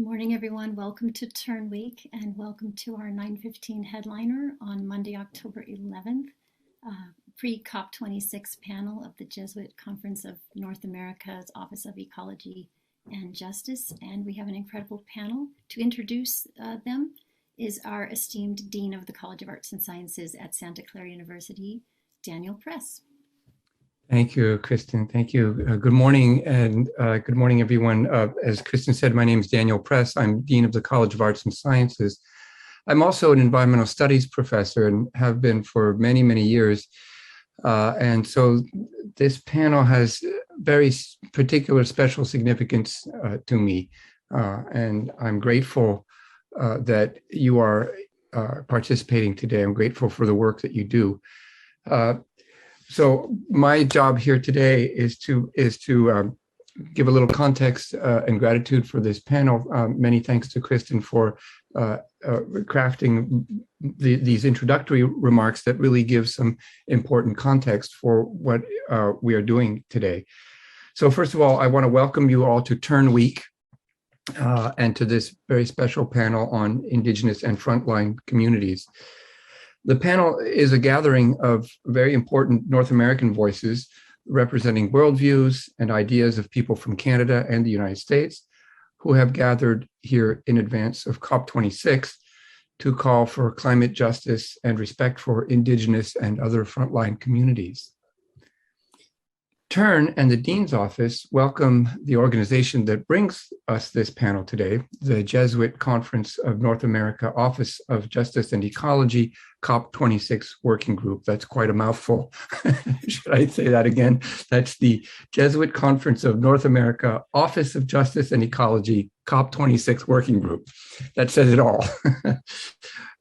Morning, everyone. Welcome to Turn Week and welcome to our 9:15 headliner on Monday, October 11th, Pre-COP26 panel of the Jesuit Conference of North America's Office of Ecology and Justice. And we have an incredible panel. To introduce them is our esteemed Dean of the College of Arts and Sciences at Santa Clara University, Daniel Press. Thank you, Kristen. Thank you. Good morning, and good morning, everyone. As Kristen said, my name is Daniel Press. I'm Dean of the College of Arts and Sciences. I'm also an environmental studies professor and have been for many, many years. And so this panel has very particular special significance to me. And I'm grateful that you are participating today. I'm grateful for the work that you do. So my job here today is to give a little context and gratitude for this panel. Many thanks to Kristen for crafting these introductory remarks that really give some important context for what we are doing today. So first of all, I want to welcome you all to Turn Week and to this very special panel on Indigenous and frontline communities. The panel is a gathering of very important North American voices representing worldviews and ideas of people from Canada and the United States who have gathered here in advance of COP26 to call for climate justice and respect for Indigenous and other frontline communities. TURN and the Dean's Office welcome the organization that brings us this panel today, the Jesuit Conference of North America Office of Justice and Ecology, COP26 Working Group. That's quite a mouthful. Should I say that again? That's the Jesuit Conference of North America Office of Justice and Ecology, COP26 Working Group. That says it all.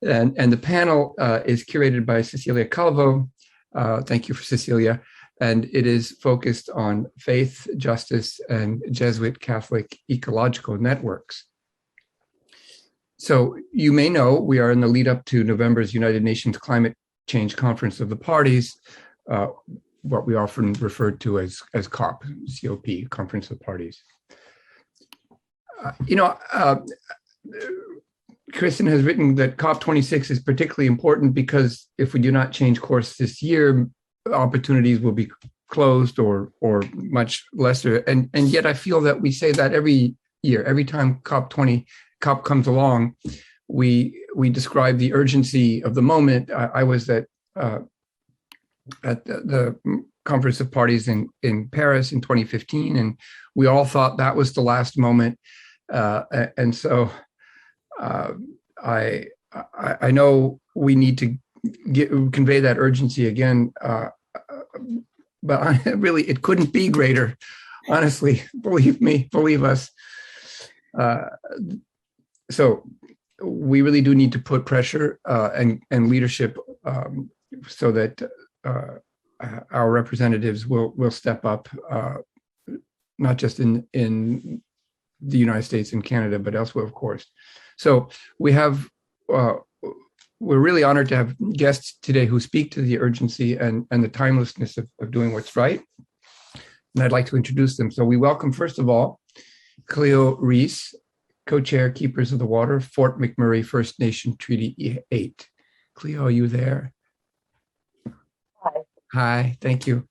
and the panel is curated by Cecilia Calvo. Thank you for Cecilia. And it is focused on faith, justice, and Jesuit Catholic ecological networks. So you may know we are in the lead up to November's United Nations Climate Change Conference of the Parties, what we often refer to as COP, C-O-P, Conference of Parties. Kristen has written that COP26 is particularly important because if we do not change course this year, opportunities will be closed or much lesser. And yet I feel that we say that every year, every time COP comes along, we describe the urgency of the moment. I was at the Conference of Parties in Paris in 2015, and we all thought that was the last moment. And so I know we need to convey that urgency again, but really it couldn't be greater. Honestly, believe me, believe us. So we really do need to put pressure and leadership so that our representatives will step up, not just in the United States and Canada, but elsewhere, of course. So we're really honored to have guests today who speak to the urgency and the timelessness of doing what's right. And I'd like to introduce them. So we welcome, first of all, Cleo Reese, co-chair Keepers of the Water, Fort McMurray First Nation Treaty 8. Cleo, are you there? Hi. Hi, thank you.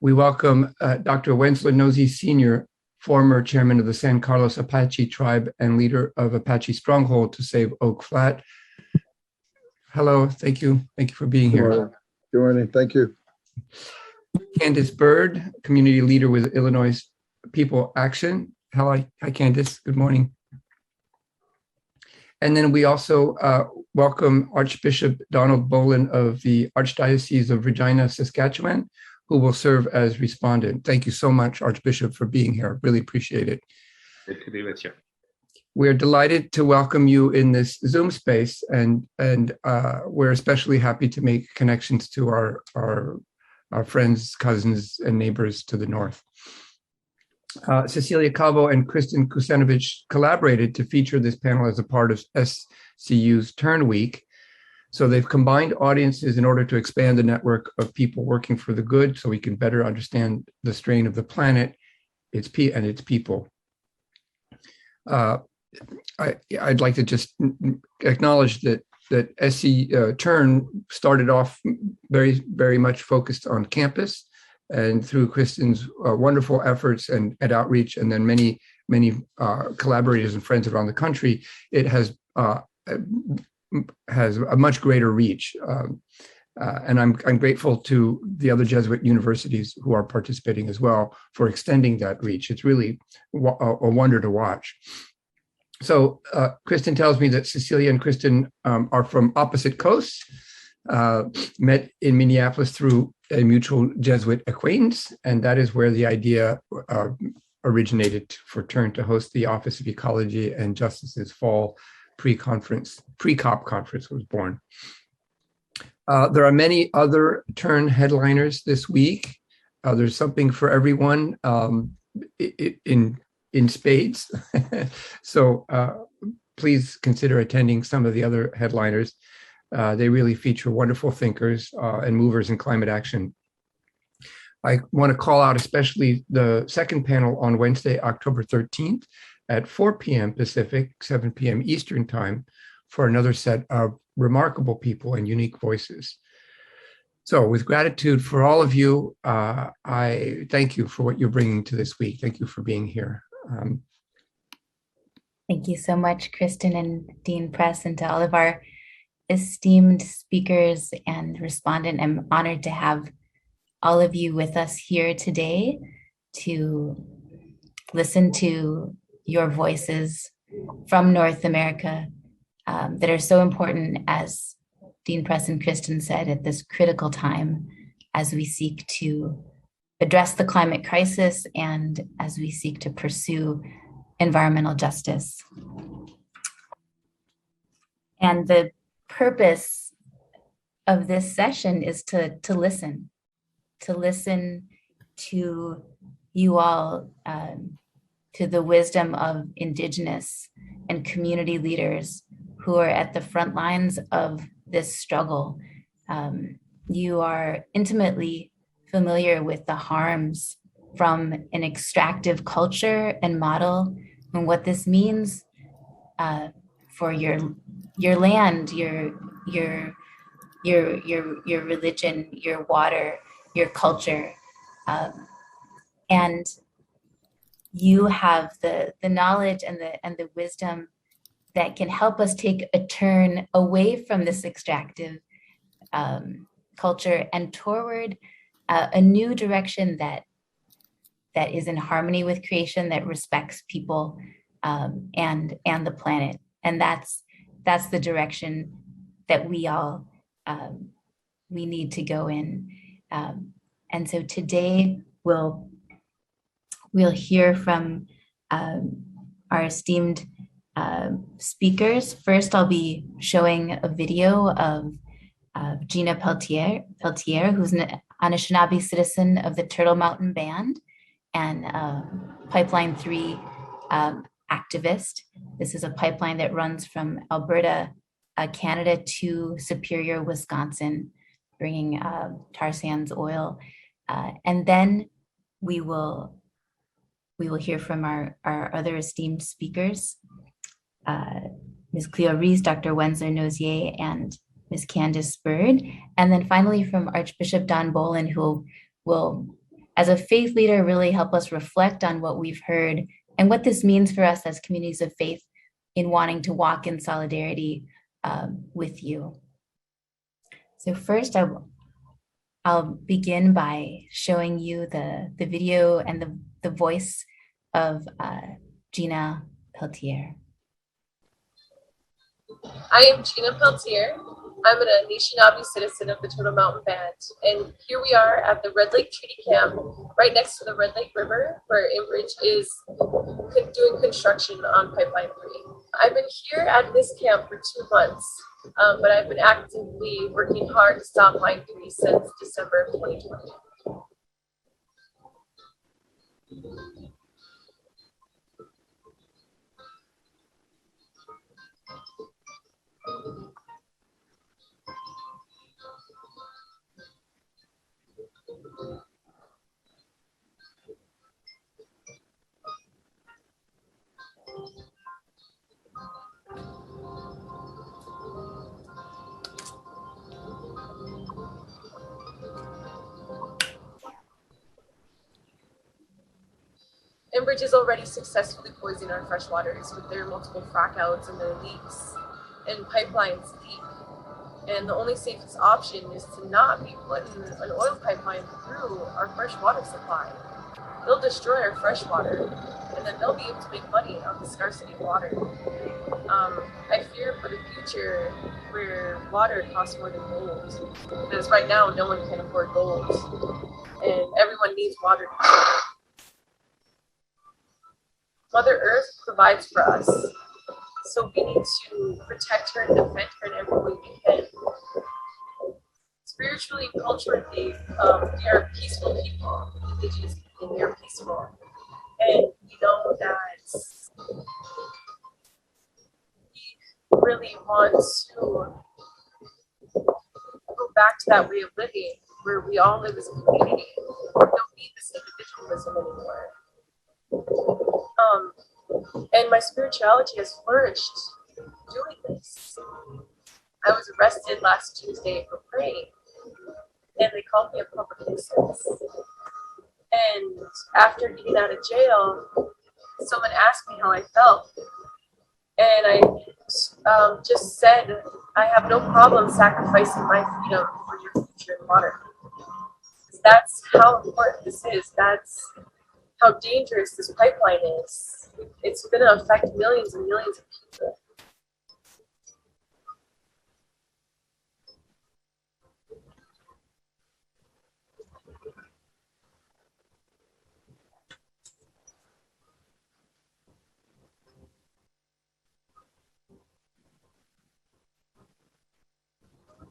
We welcome Dr. Wensler Nosey Sr., former chairman of the San Carlos Apache tribe and leader of Apache Stronghold to Save Oak Flat. Hello, thank you. Thank you for being here. Good morning, thank you. Candace Bird, community leader with Illinois People Action. Hi, Candace, good morning. And then we also welcome Archbishop Donald Bolin of the Archdiocese of Regina, Saskatchewan, who will serve as respondent. Thank you so much, Archbishop, for being here. Really appreciate it. Good to be with you. We're delighted to welcome you in this Zoom space, and we're especially happy to make connections to our friends, cousins, and neighbors to the north. Cecilia Calvo and Kristen Kusanovich collaborated to feature this panel as a part of SCU's Turn Week. So they've combined audiences in order to expand the network of people working for the good so we can better understand the strain of the planet, its people. I'd like to just acknowledge that SC tUrn started off very much focused on campus, and through Kristen's wonderful efforts and outreach, and then many collaborators and friends around the country, it has a much greater reach. And I'm grateful to the other Jesuit universities who are participating as well for extending that reach. It's really a wonder to watch. So Kristen tells me that Cecilia and Kristen are from opposite coasts, met in Minneapolis through a mutual Jesuit acquaintance, and that is where the idea originated for tUrn to host the Office of Ecology and Justice's fall pre-COP conference was born. There are many other tUrn headliners this week. There's something for everyone in spades. So please consider attending some of the other headliners. They really feature wonderful thinkers and movers in climate action. I want to call out especially the second panel on Wednesday, October 13th at 4 p.m. Pacific, 7 p.m. Eastern Time for another set of remarkable people and unique voices. So with gratitude for all of you, I thank you for what you're bringing to this week. Thank you for being here. Thank you so much, Kristen and Dean Press, and to all of our esteemed speakers and respondent. I'm honored to have all of you with us here today to listen to your voices from North America that are so important, as Dean Press and Kristen said, at this critical time as we seek to address the climate crisis and as we seek to pursue environmental justice. And the purpose of this session is to listen to you all, to the wisdom of Indigenous and community leaders who are at the front lines of this struggle. You are intimately familiar with the harms from an extractive culture and model, and what this means for your land, your religion, your water, your culture, and you have the knowledge and the wisdom that can help us take a turn away from this extractive culture and toward a new direction that is in harmony with creation, that respects people and the planet. And that's the direction that we all we need to go in. And so today we'll hear from our esteemed speakers. First, I'll be showing a video of Gina Peltier, who's an Anishinaabe citizen of the Turtle Mountain Band and Pipeline 3 activist. This is a pipeline that runs from Alberta, Canada to Superior, Wisconsin, bringing tar sands oil. And then we will hear from our other esteemed speakers, Ms. Cleo Rees, Dr. Wensler Nozier, and Ms. Candace Bird. And then finally from Archbishop Don Bolin, who will, as a faith leader, really help us reflect on what we've heard and what this means for us as communities of faith in wanting to walk in solidarity with you. So first, I'll begin by showing you the video and the voice of Gina Peltier. I am Gina Peltier. I'm an Anishinaabe citizen of the Turtle Mountain Band, and here we are at the Red Lake Treaty Camp, right next to the Red Lake River, where Enbridge is doing construction on Pipeline 3. I've been here at this camp for 2 months, but I've been actively working hard to stop Line 3 since December of 2020. Enbridge is already successfully poisoning our fresh waters with their multiple frac outs and their leaks and pipelines deep. And the only safest option is to not be putting an oil pipeline through our fresh water supply. They'll destroy our fresh water, and then they'll be able to make money on the scarcity of water. I fear for the future where water costs more than gold, because right now no one can afford gold, and everyone needs water. Mother Earth provides for us, so we need to protect her and defend her in every way we can. Spiritually and culturally, we are peaceful people, indigenous people, we are peaceful. And we know that we really want to go back to that way of living where we all live as a community. We don't need this individualism anymore. And my spirituality has flourished doing this. I was arrested last Tuesday for praying, and they called me a public nuisance. And after getting out of jail, someone asked me how I felt, and I just said, I have no problem sacrificing my freedom for your future in water. That's how important this is. That's how dangerous this pipeline is. It's going to affect millions and millions of people.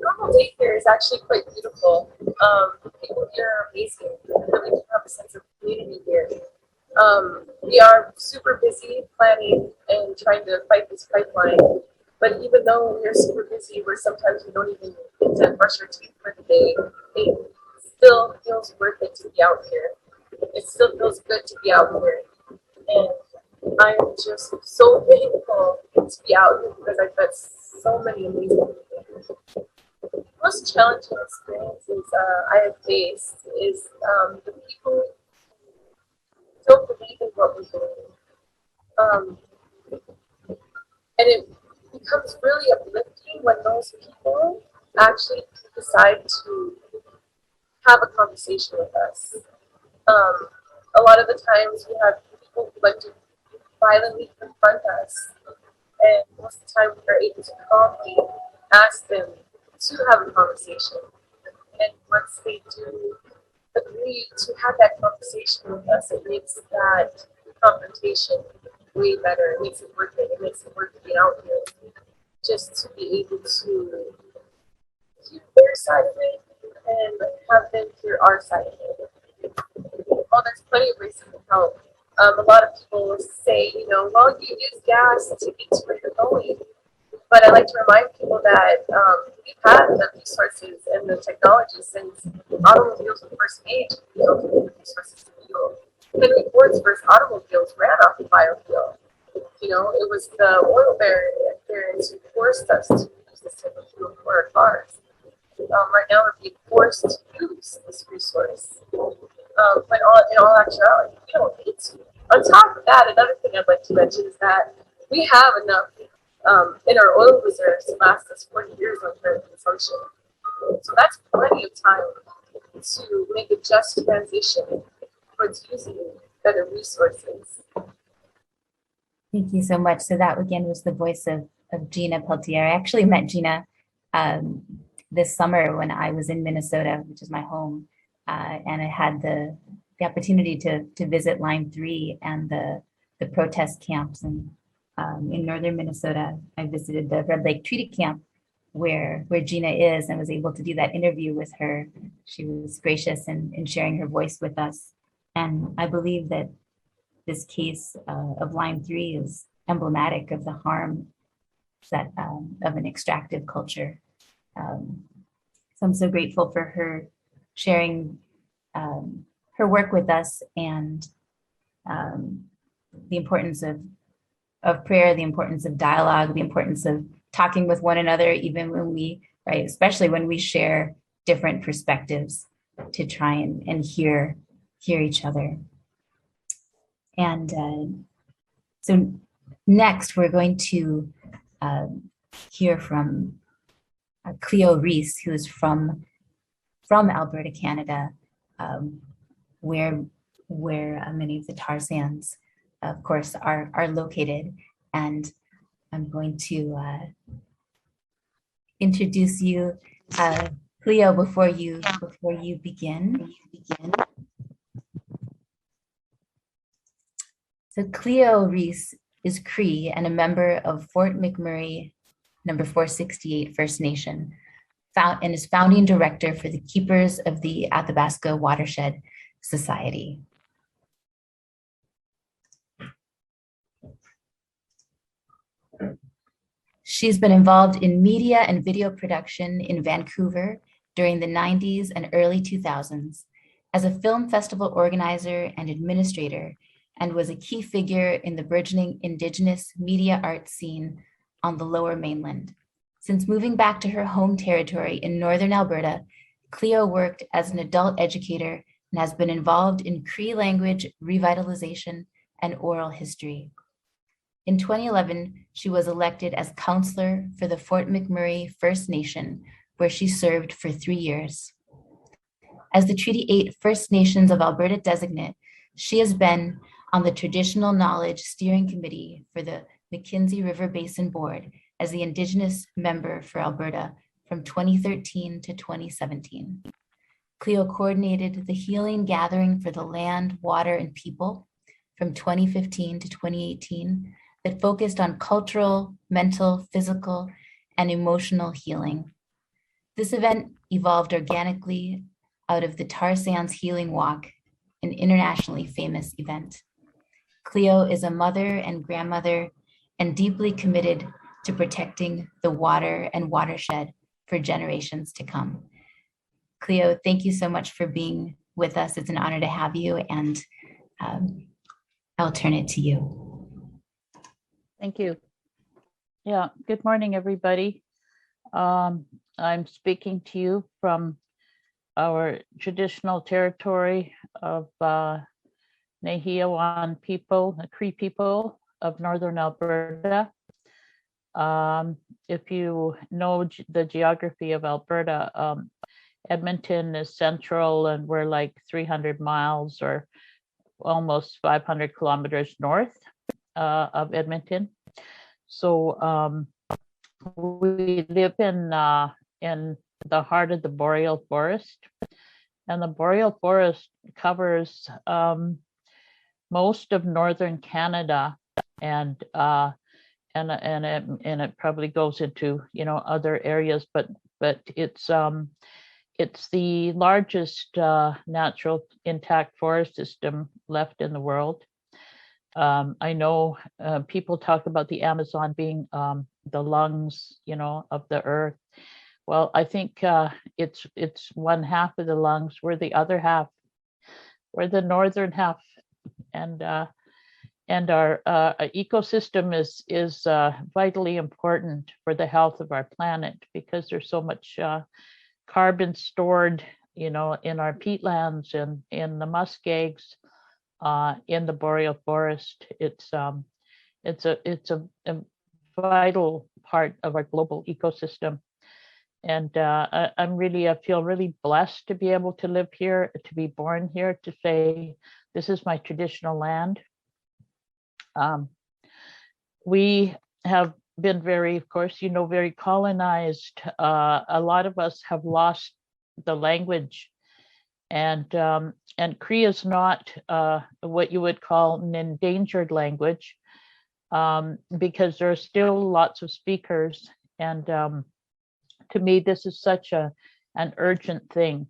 Normal day here is actually quite beautiful. The people here are amazing. We really do have a sense of community here. We are super busy planning and trying to fight this pipeline. But even though we're super busy, sometimes we don't even get to brush our teeth for the day. It still feels worth it to be out here. It still feels good to be out here. And I'm just so thankful to be out here because I've met so many amazing people. The most challenging experiences I have faced is the people who don't believe in what we're doing. And it becomes really uplifting when those people actually decide to have a conversation with us. A lot of the times we have people who like to violently confront us, and most of the time we are able to calmly ask them to have a conversation. And once they do agree to have that conversation with us, it makes that confrontation way better. It makes it worth it. It makes it worth being out here just to be able to hear their side of it and have them hear our side of it. Well, there's plenty of ways to help. A lot of people say, well, you use gas to get to where you're going. But I like to remind people that we've had the resources and the technology since automobiles were first made to build the resources to fuel. Henry Ford's first automobiles ran off of biofuel. It was the oil barons who forced us to use this type of fuel for our cars. Right now we're being forced to use this resource. But in all actuality, we don't need to. On top of that, another thing I'd like to mention is that we have enough in our oil reserves to last us 40 years on current consumption. So that's plenty of time to make a just transition towards using better resources. Thank you so much. So that again was the voice of Gina Peltier. I actually met Gina this summer when I was in Minnesota, which is my home, and I had the opportunity to visit Line 3 and the protest camps. And in northern Minnesota, I visited the Red Lake Treaty Camp where Gina is and was able to do that interview with her. She was gracious in sharing her voice with us. And I believe that this case of Line 3 is emblematic of the harm that of an extractive culture. So I'm so grateful for her sharing her work with us and the importance of prayer, the importance of dialogue, the importance of talking with one another, even when we, right, especially when we share different perspectives to try and hear each other. And so next we're going to hear from Cleo Reese, who is from Alberta, Canada, where many of the tar sands, of course, are located. And I'm going to introduce you, Cleo, before you begin. So Cleo Reese is Cree and a member of Fort McMurray number 468 First Nation, and is founding director for the Keepers of the Athabasca Watershed Society. She's been involved in media and video production in Vancouver during the 90s and early 2000s as a film festival organizer and administrator, and was a key figure in the burgeoning Indigenous media arts scene on the Lower Mainland. Since moving back to her home territory in Northern Alberta, Cleo worked as an adult educator and has been involved in Cree language revitalization and oral history. In 2011, she was elected as counselor for the Fort McMurray First Nation, where she served for 3 years. As the Treaty 8 First Nations of Alberta designate, she has been on the Traditional Knowledge Steering Committee for the Mackenzie River Basin Board as the Indigenous member for Alberta from 2013 to 2017. Cleo coordinated the Healing Gathering for the Land, Water, and People from 2015 to 2018 that focused on cultural, mental, physical, and emotional healing. This event evolved organically out of the Tar Sands Healing Walk, an internationally famous event. Cleo is a mother and grandmother and deeply committed to protecting the water and watershed for generations to come. Cleo, thank you so much for being with us. It's an honor to have you, and I'll turn it to you. Thank you. Yeah, good morning, everybody. I'm speaking to you from our traditional territory of Nehiyawan people, the Cree people of Northern Alberta. If you know the geography of Alberta, Edmonton is central, and we're like 300 miles or almost 500 kilometers north of Edmonton. So we live in the heart of the boreal forest, and the boreal forest covers most of northern Canada, and it probably goes into other areas, but it's the largest natural intact forest system left in the world. I know people talk about the Amazon being the lungs, of the earth. Well, I think it's one half of the lungs. We're the other half. We're the northern half, and our ecosystem is vitally important for the health of our planet, because there's so much carbon stored, in our peatlands and in the muskegs, in the boreal forest. It's a vital part of our global ecosystem. And I feel really blessed to be able to live here, to be born here, to say, this is my traditional land. We have been very colonized. A lot of us have lost the language, and Cree is not what you would call an endangered language, because there are still lots of speakers. And to me, this is such an urgent thing,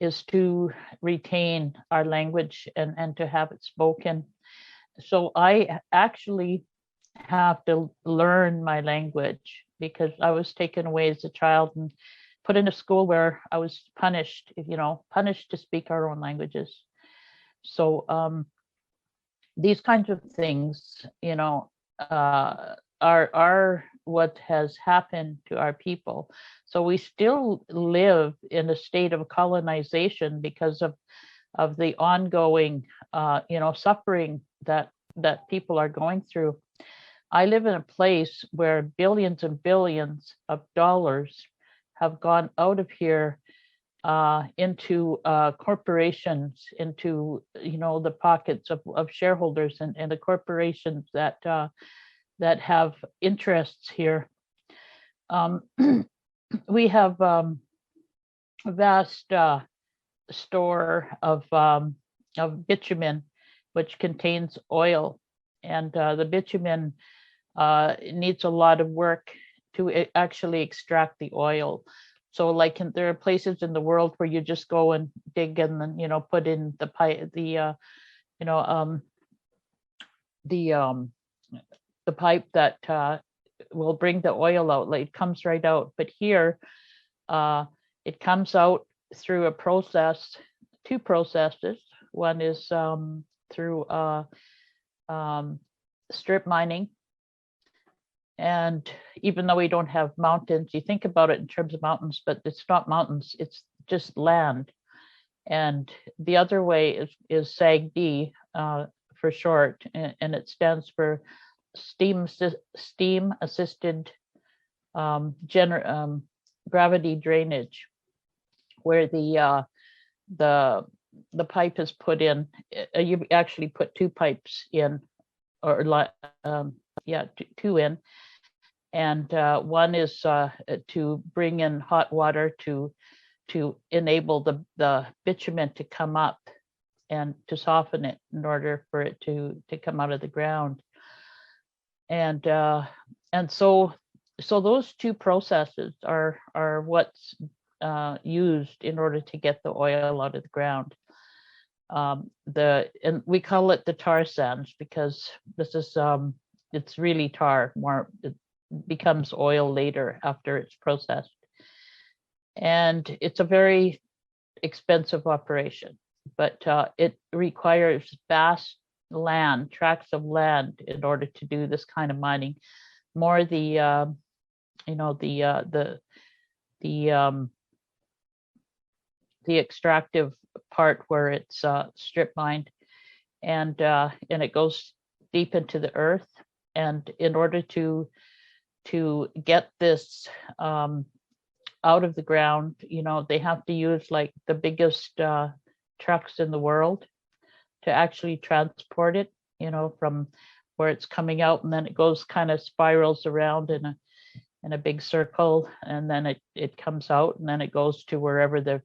is to retain our language and to have it spoken. So I actually have to learn my language, because I was taken away as a child and put in a school where I was punished to speak our own languages. So these kinds of things, are what has happened to our people. So we still live in a state of colonization because of the ongoing, suffering that people are going through. I live in a place where billions and billions of dollars have gone out of here into corporations, into the pockets of shareholders and the corporations that have interests here. We have a vast store of bitumen, which contains oil, and the bitumen needs a lot of work to actually extract the oil. So like there are places in the world where you just go and dig and then put in the pipe, the pipe that will bring the oil out. Like it comes right out. But here it comes out through a process, two processes. One is through strip mining. And even though we don't have mountains, you think about it in terms of mountains, but it's not mountains, it's just land. And the other way is SAGD for short, and it stands for steam assisted gravity drainage, where the pipe is put in. You actually put two pipes in, or two in. And one is to bring in hot water to enable the bitumen to come up and to soften it in order for it to come out of the ground. And so those two processes are what's used in order to get the oil out of the ground. And we call it the tar sands because this is it's really tar. It becomes oil later after it's processed, and it's a very expensive operation, but it requires vast tracts of land in order to do this kind of mining. More the extractive part where it's strip mined, and it goes deep into the earth. And in order to get this out of the ground, they have to use like the biggest trucks in the world to actually transport it, from where it's coming out, and then it goes kind of spirals around in a big circle, and then it comes out, and then it goes to wherever the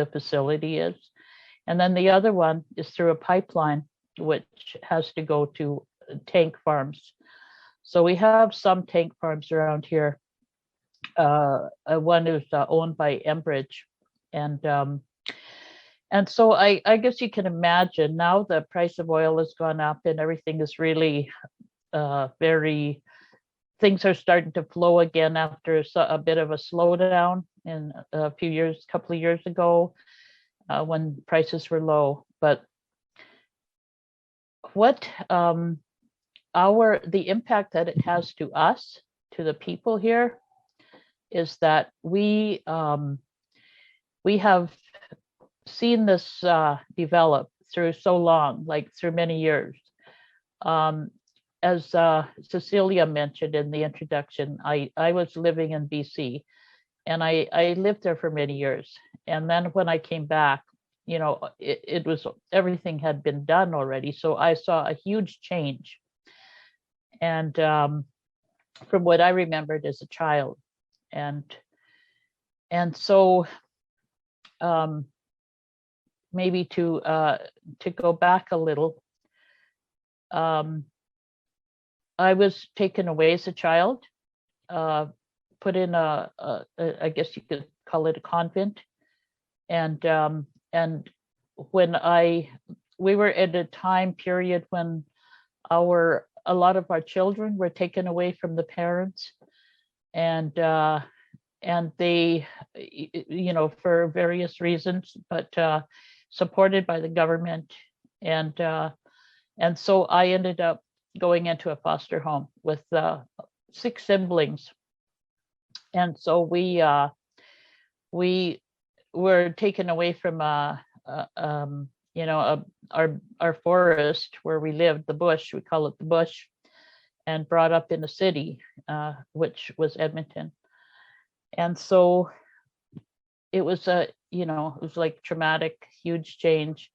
facility is. And then the other one is through a pipeline, which has to go to tank farms. So we have some tank farms around here. One is owned by Enbridge, and so I guess you can imagine now the price of oil has gone up and everything is really things are starting to flow again after a bit of a slowdown in couple of years ago when prices were low. But what the impact that it has to us, to the people here, is that we have seen this develop through so long, like through many years. As Cecilia mentioned in the introduction, I was living in BC, and I lived there for many years. And then when I came back, it was, everything had been done already. So I saw a huge change. And from what I remembered as a child. And so maybe to go back a little, I was taken away as a child, put in I guess you could call it a convent, and when we were at a time period when a lot of our children were taken away from the parents, and they, for various reasons, but supported by the government, and so I ended up going into a foster home with 6 siblings, and so we were taken away from our forest where we lived, the bush, we call it the bush, and brought up in a city, which was Edmonton. And so it was it was like traumatic, huge change.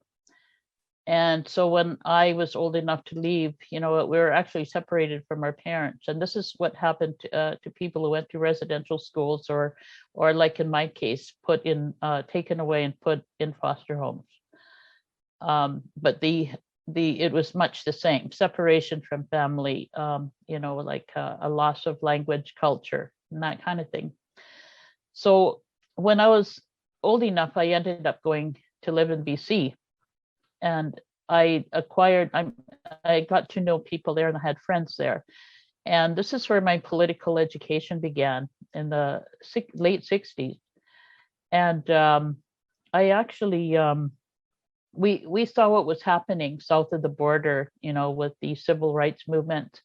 And so when I was old enough to leave, we were actually separated from our parents. And this is what happened to people who went to residential schools or like in my case, taken away and put in foster homes. But it was much the same, separation from family, like a loss of language, culture, and that kind of thing. So when I was old enough, I ended up going to live in BC. And I got to know people there and I had friends there. And this is where my political education began in the late 60s. And I actually, we saw what was happening south of the border, with the civil rights movement,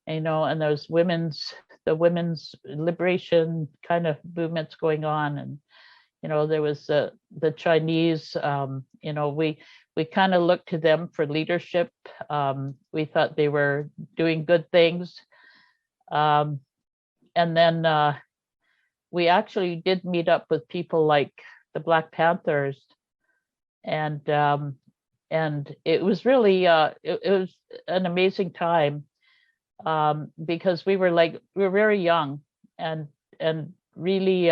and there's the women's liberation kind of movements going on. And, there was the Chinese, we kind of looked to them for leadership. We thought they were doing good things. And then we actually did meet up with people like the Black Panthers. And it was really, it was an amazing time because we were very young and really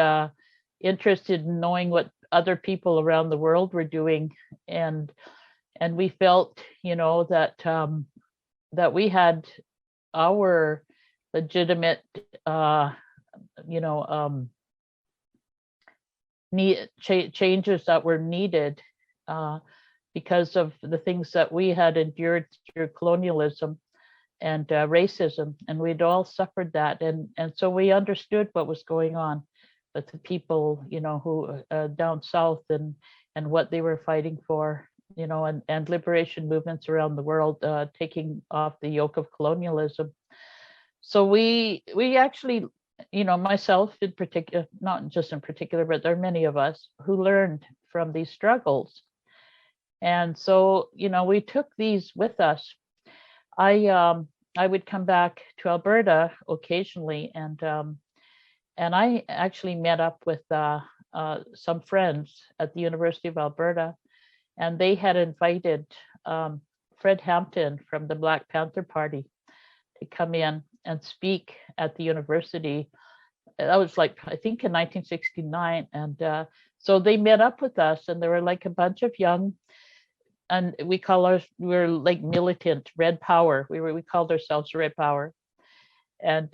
interested in knowing what other people around the world were doing. And we felt, that we had our legitimate, changes that were needed because of the things that we had endured through colonialism and racism, and we'd all suffered that, and so we understood what was going on with the people, who down south and what they were fighting for, and liberation movements around the world, taking off the yoke of colonialism. So we actually, myself in particular, not just in particular, but there are many of us who learned from these struggles. And so, we took these with us. I would come back to Alberta occasionally, and I actually met up with some friends at the University of Alberta, and they had invited Fred Hampton from the Black Panther Party to come in and speak at the university. That was I think in 1969. And so they met up with us, and there were like a bunch of young, and we were like militant Red Power. We called ourselves Red Power. And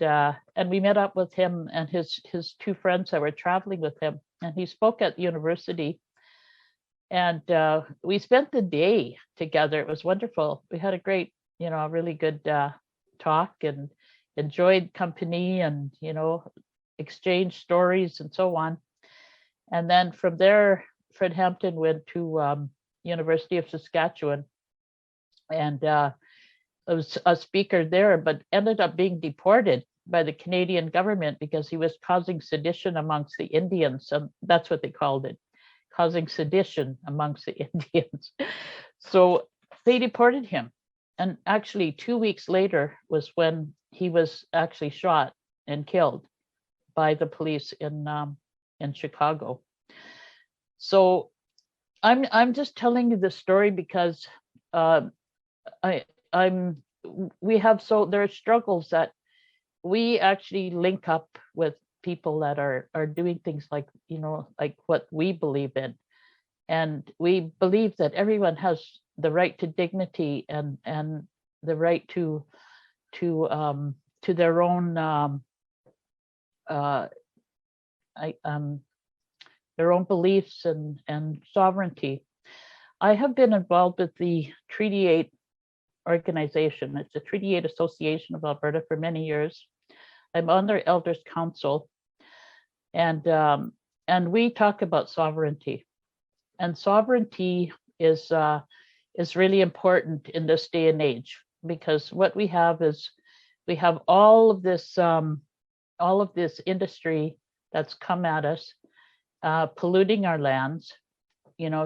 we met up with him and his two friends that were traveling with him, and he spoke at the university. And we spent the day together. It was wonderful. We had a great, really good talk, and enjoyed company, and exchanged stories and so on. And then from there, Fred Hampton went to University of Saskatchewan, and was a speaker there, but ended up being deported by the Canadian government because he was causing sedition amongst the Indians. And that's what they called it, causing sedition amongst the Indians. So they deported him. And actually 2 weeks later was when he was actually shot and killed by the police in Chicago. So I'm just telling you this story because there are struggles that we actually link up with people that are doing things like what we believe in, and we believe that everyone has the right to dignity and the right to their own their own beliefs and sovereignty. I have been involved with the Treaty 8 organization. It's the Treaty 8 Association of Alberta for many years. I'm on their Elders Council, and we talk about sovereignty. And sovereignty is really important in this day and age, because what we have is we have all of this industry that's come at us, polluting our lands,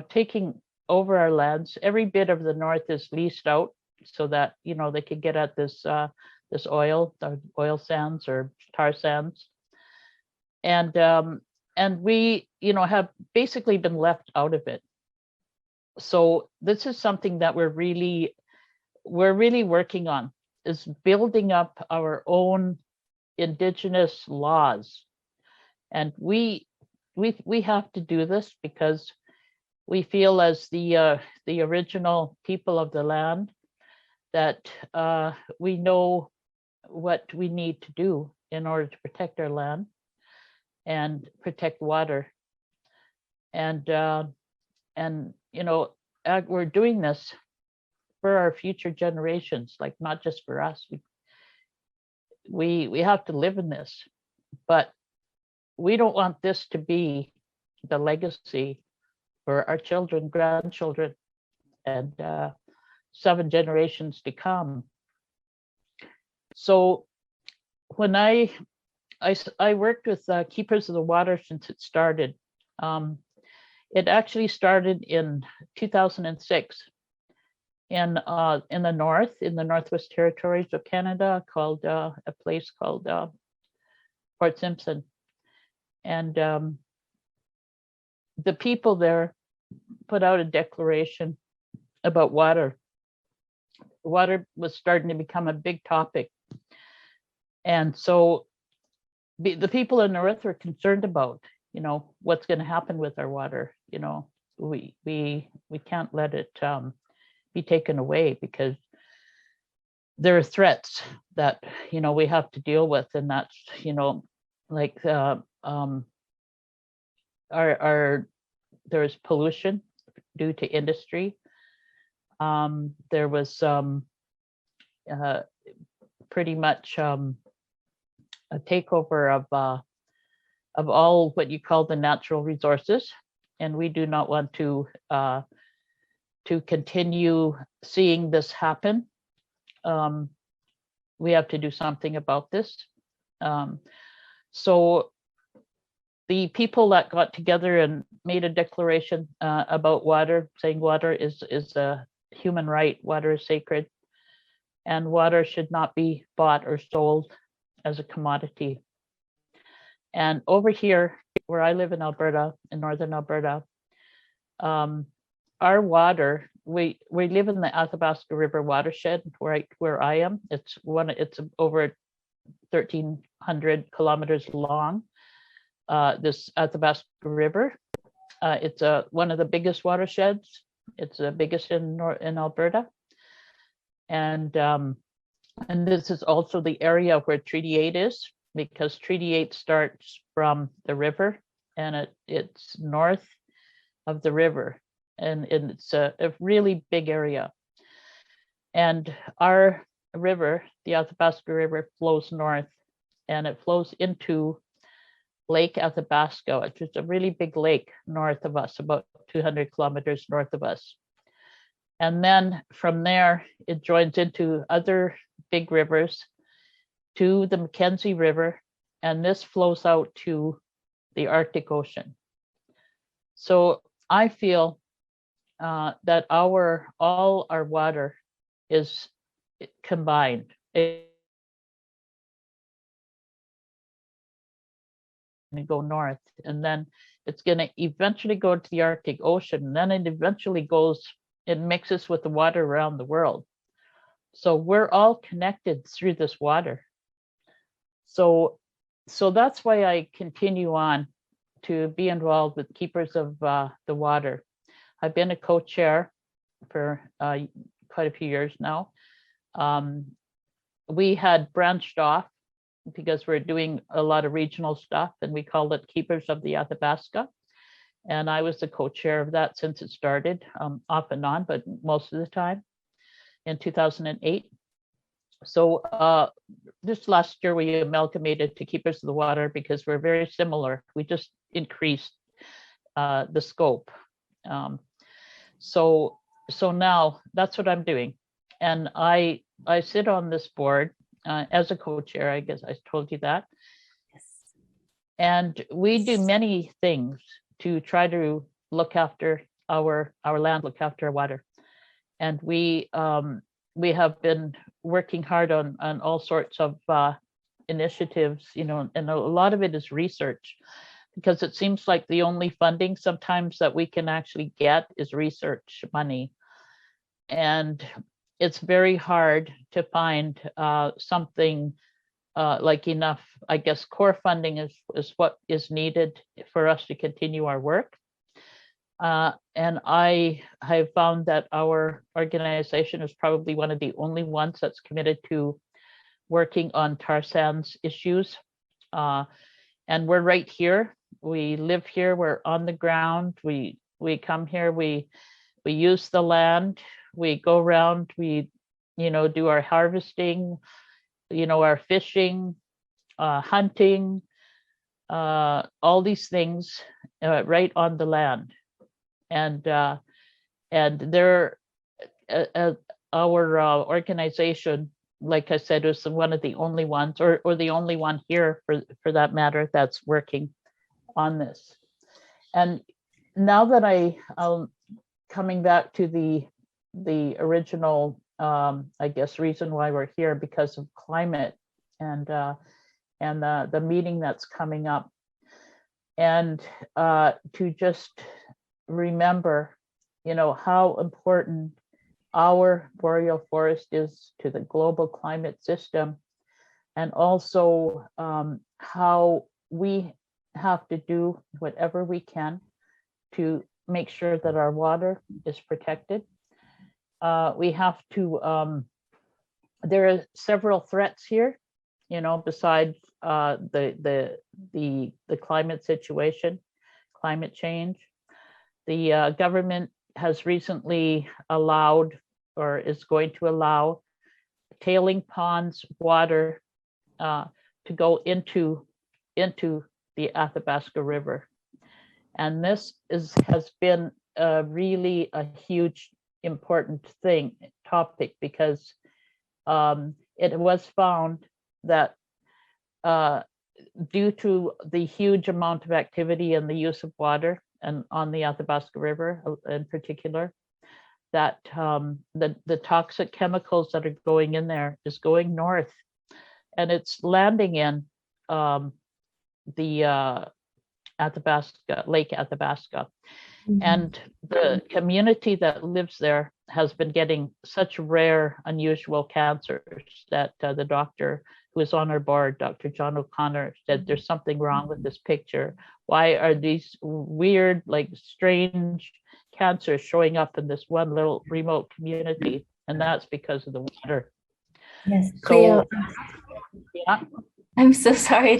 taking over our lands. Every bit of the north is leased out so that, they could get at this oil, the oil sands or tar sands. And we, have basically been left out of it. So this is something that we're really working on, is building up our own indigenous laws. And we have to do this because we feel, as the original people of the land, that we know what we need to do in order to protect our land and protect water. And we're doing this for our future generations, like not just for us. We have to live in this, but we don't want this to be the legacy for our children, grandchildren, and 7 generations to come. So when I worked with Keepers of the Water since it started. It actually started in 2006 in the north, in the Northwest Territories of Canada, called a place called Fort Simpson. And the people there put out a declaration about water. Water was starting to become a big topic. And so the people in the north were concerned about, what's going to happen with our water. We can't let it be taken away, because there are threats that, we have to deal with. And that's, like there's pollution due to industry. There was pretty much a takeover of all what you call the natural resources, and we do not want to continue seeing this happen. We have to do something about this. So the people that got together and made a declaration about water, saying water is a human right, water is sacred, and water should not be bought or sold as a commodity. And over here, where I live in Alberta, in northern Alberta, our water, we live in the Athabasca River watershed where I am. It's over 1,300 kilometers long. This Athabasca River, it's one of the biggest watersheds. It's the biggest in Alberta, and this is also the area where Treaty 8 is, because Treaty 8 starts from the river, and it's north of the river, and it's a really big area. And our river, the Athabasca River, flows north, and it flows into Lake Athabasca, which is a really big lake north of us, about 200 kilometers north of us. And then from there, it joins into other big rivers to the Mackenzie River, and this flows out to the Arctic Ocean. So I feel that all our water is combined. And go north, and then it's going to eventually go to the Arctic Ocean, and then it eventually it mixes with the water around the world. So we're all connected through this water. So that's why I continue on to be involved with Keepers of the Water. I've been a co-chair for quite a few years now. We had branched off because we're doing a lot of regional stuff, and we called it Keepers of the Athabasca. And I was the co-chair of that since it started, off and on, but most of the time, in 2008. So this last year we amalgamated to Keepers of the Water because we're very similar. We just increased the scope. So now that's what I'm doing. And I sit on this board as a co-chair, I guess I told you that. Yes. And we do many things to try to look after our land, look after our water. And we have been working hard on all sorts of initiatives, and a lot of it is research, because it seems like the only funding sometimes that we can actually get is research money. And it's very hard to find something like enough, I guess, core funding is what is needed for us to continue our work. And I have found that our organization is probably one of the only ones that's committed to working on tar sands issues. And we're right here. We live here. We're on the ground. We come here. We use the land. We go around. We, do our harvesting, our fishing, hunting, all these things right on the land. And they're our organization, like I said, is one of the only ones, or the only one here for that matter, that's working on this. And now that I'm coming back to the original, I guess, reason why we're here, because of climate and the meeting that's coming up, and to just remember, how important our boreal forest is to the global climate system, and also how we have to do whatever we can to make sure that our water is protected. We have to, there are several threats here, besides the climate situation, climate change. The government has recently allowed, or is going to allow, tailing ponds water to go into the Athabasca River. And this has been really a huge, important topic, because it was found that due to the huge amount of activity and the use of water, and on the Athabasca River in particular, that the toxic chemicals that are going in there is going north, and it's landing in the Athabasca, Lake Athabasca. Mm-hmm. And the community that lives there has been getting such rare, unusual cancers that the doctor who is on our board, Dr. John O'Connor, said there's something wrong with this picture. Why are these weird, like strange cancers showing up in this one little remote community? And that's because of the water. Yes, Cleo. So, yeah. I'm so sorry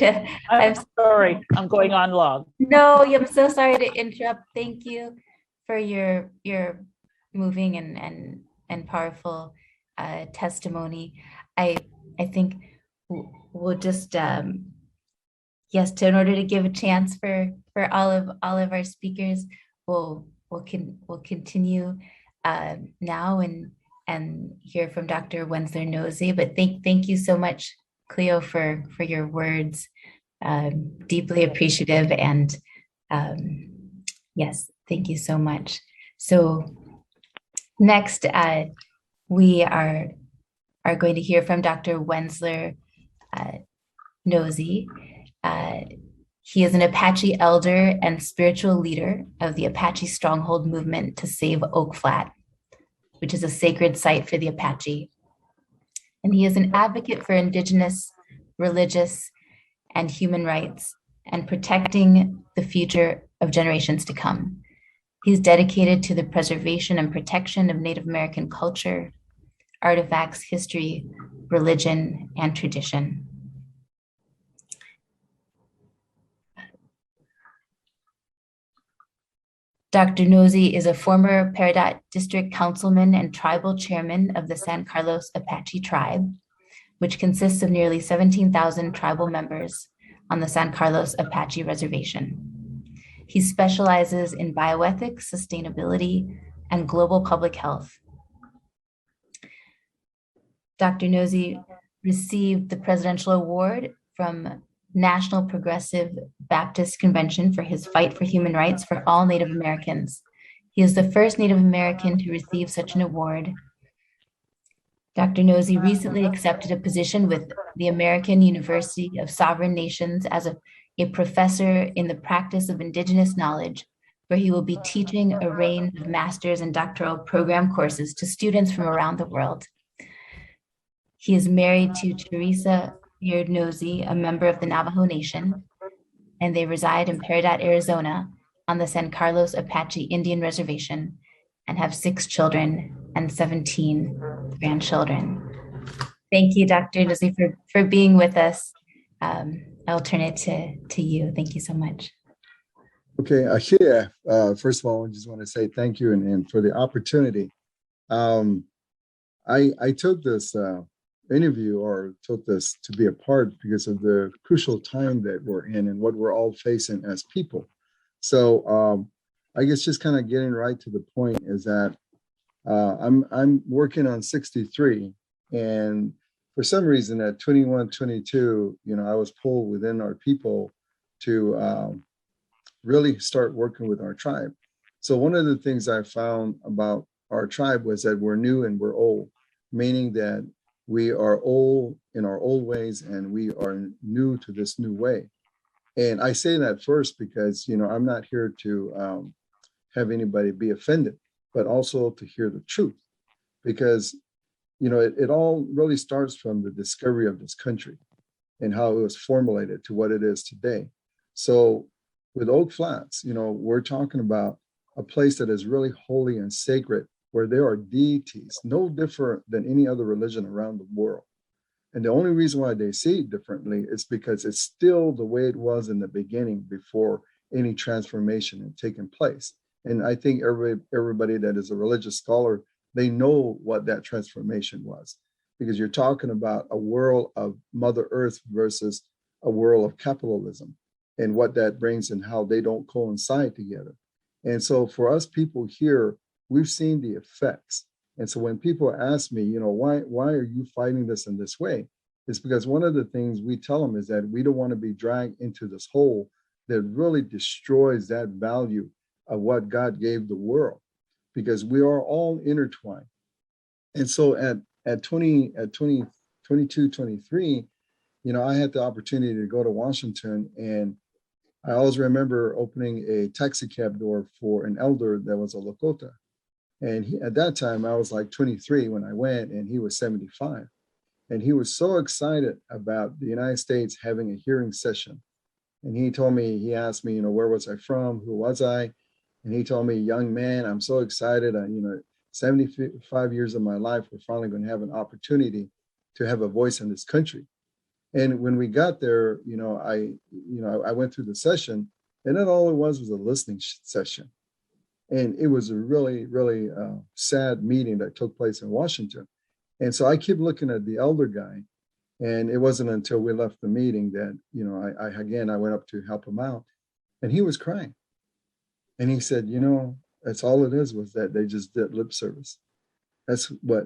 I'm sorry, I'm going on long. No, I'm so sorry to interrupt. Thank you for your moving and powerful testimony. I think we'll just yes, in order to give a chance for all of our speakers, we'll continue now and hear from Dr. Wensler-Nosey. But thank you so much, Cleo, for your words. Deeply appreciative, and yes, thank you so much. So next, we are going to hear from Dr. Wensler-Nosey. He is an Apache elder and spiritual leader of the Apache Stronghold movement to save Oak Flat, which is a sacred site for the Apache. And he is an advocate for Indigenous, religious, and human rights, and protecting the future of generations to come. He's dedicated to the preservation and protection of Native American culture, artifacts, history, religion, and tradition. Dr. Nosey is a former Peridot District Councilman and Tribal Chairman of the San Carlos Apache Tribe, which consists of nearly 17,000 tribal members on the San Carlos Apache Reservation. He specializes in bioethics, sustainability, and global public health. Dr. Nosey received the Presidential Award from National Progressive Baptist Convention for his fight for human rights for all Native Americans. He is the first Native American to receive such an award. Dr. Nosey recently accepted a position with the American University of Sovereign Nations as a professor in the practice of Indigenous knowledge, where he will be teaching a range of master's and doctoral program courses to students from around the world. He is married to Teresa Beard Nosey, a member of the Navajo Nation, and they reside in Peridot, Arizona, on the San Carlos Apache Indian Reservation, and have 6 children and 17 grandchildren. Thank you, Dr. Nosey, for being with us. I'll turn it to you. Thank you so much. Okay, Ashia, first of all, I just want to say thank you and for the opportunity. I took this interview or took this to be a part because of the crucial time that we're in and what we're all facing as people. So I guess just kind of getting right to the point is that I'm working on 63, and for some reason at 21, 22, I was pulled within our people to really start working with our tribe. So one of the things I found about our tribe was that we're new and we're old, meaning that we are old in our old ways and we are new to this new way. And I say that first because, I'm not here to have anybody be offended, but also to hear the truth. Because, it all really starts from the discovery of this country and how it was formulated to what it is today. So with Oak Flats, we're talking about a place that is really holy and sacred, where there are deities, no different than any other religion around the world. And the only reason why they see it differently is because it's still the way it was in the beginning before any transformation had taken place. And I think everybody that is a religious scholar, they know what that transformation was, because you're talking about a world of Mother Earth versus a world of capitalism and what that brings and how they don't coincide together. And so for us people here, we've seen the effects. And so when people ask me, why are you fighting this in this way? It's because one of the things we tell them is that we don't want to be dragged into this hole that really destroys that value of what God gave the world, because we are all intertwined. And so at 22, 23, I had the opportunity to go to Washington, and I always remember opening a taxi cab door for an elder that was a Lakota. And at that time, I was like 23 when I went, and he was 75. And he was so excited about the United States having a hearing session. And he asked me, where was I from? Who was I? And he told me, young man, I'm so excited. 75 years of my life, we're finally going to have an opportunity to have a voice in this country. And when we got there, I went through the session, and then all it was a listening session. And it was a really, really sad meeting that took place in Washington. And so I keep looking at the elder guy, and it wasn't until we left the meeting that, I went up to help him out, and he was crying. And he said, that's all it is, was that they just did lip service. That's what,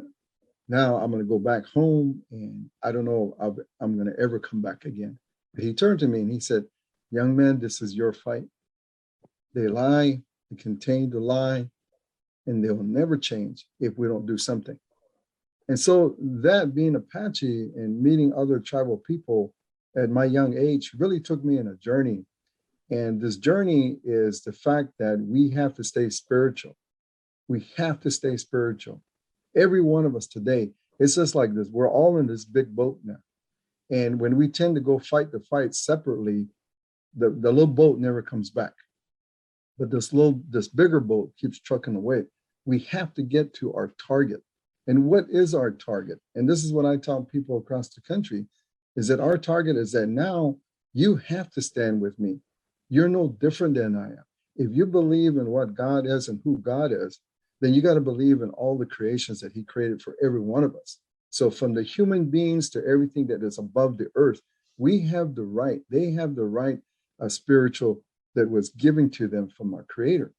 now I'm going to go back home, and I don't know if I'm going to ever come back again. But he turned to me and he said, young man, this is your fight. They lie, they continue to lie, and they will never change if we don't do something. And so that, being Apache and meeting other tribal people at my young age, really took me on a journey. And this journey is the fact that we have to stay spiritual. We have to stay spiritual. Every one of us today, it's just like this. We're all in this big boat now. And when we tend to go fight the fight separately, the little boat never comes back. But this bigger boat keeps trucking away. We have to get to our target. And what is our target? And this is what I tell people across the country, is that our target is that now you have to stand with me. You're no different than I am. If you believe in what God is and who God is, then you got to believe in all the creations that he created for every one of us. So from the human beings to everything that is above the earth, we have the right, they have the right spiritual that was given to them from our creator.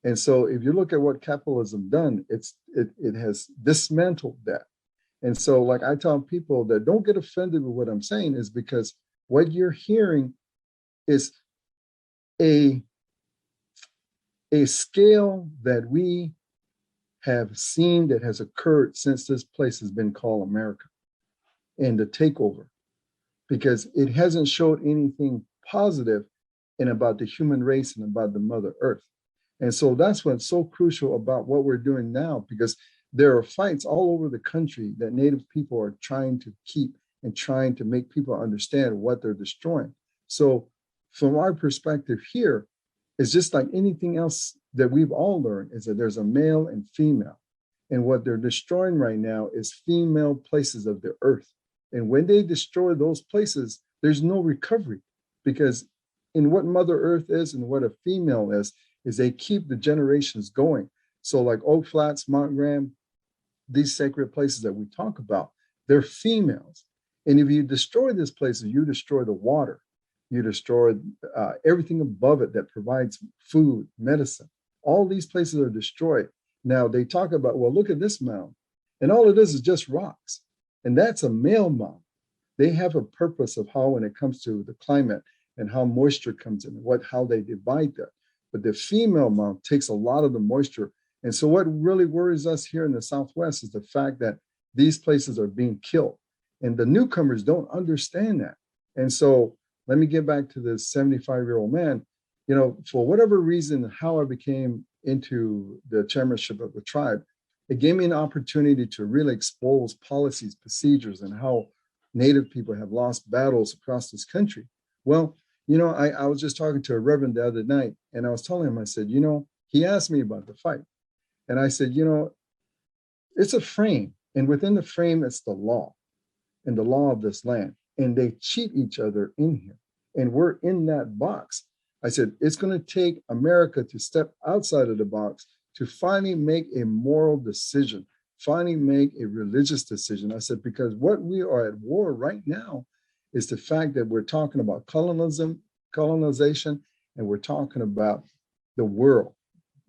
And so if you look at what capitalism done, it has dismantled that. And so like I tell people that don't get offended with what I'm saying, is because what you're hearing is a a scale that we have seen that has occurred since this place has been called America, and the takeover, because it hasn't showed anything positive in about the human race and about the Mother Earth. And so that's what's so crucial about what we're doing now, because there are fights all over the country that Native people are trying to keep and trying to make people understand what they're destroying. So from our perspective here, it's just like anything else that we've all learned, is that there's a male and female. And what they're destroying right now is female places of the earth. And when they destroy those places, there's no recovery, because in what Mother Earth is and what a female is they keep the generations going. So like Oak Flats, Mount Graham, these sacred places that we talk about, they're females. And if you destroy these places, you destroy the water, you destroy everything above it that provides food, medicine. All these places are destroyed. Now they talk about, well, look at this mound. And all it is just rocks. And that's a male mound. They have a purpose of how, when it comes to the climate and how moisture comes in, how they divide that. But the female mound takes a lot of the moisture. And so what really worries us here in the Southwest is the fact that these places are being killed. And the newcomers don't understand that. And so let me get back to this 75-year-old man. You know, for whatever reason, how I became into the chairmanship of the tribe, it gave me an opportunity to really expose policies, procedures, and how Native people have lost battles across this country. Well, you know, I was just talking to a reverend the other night, and I was telling him, I said, you know, he asked me about the fight. And I said, you know, it's a frame. And within the frame, it's the law and the law of this land. And they cheat each other in here. And we're in that box. I said, it's going to take America to step outside of the box to finally make a moral decision, finally make a religious decision. I said, because what we are at war right now is the fact that we're talking about colonization, and we're talking about the world,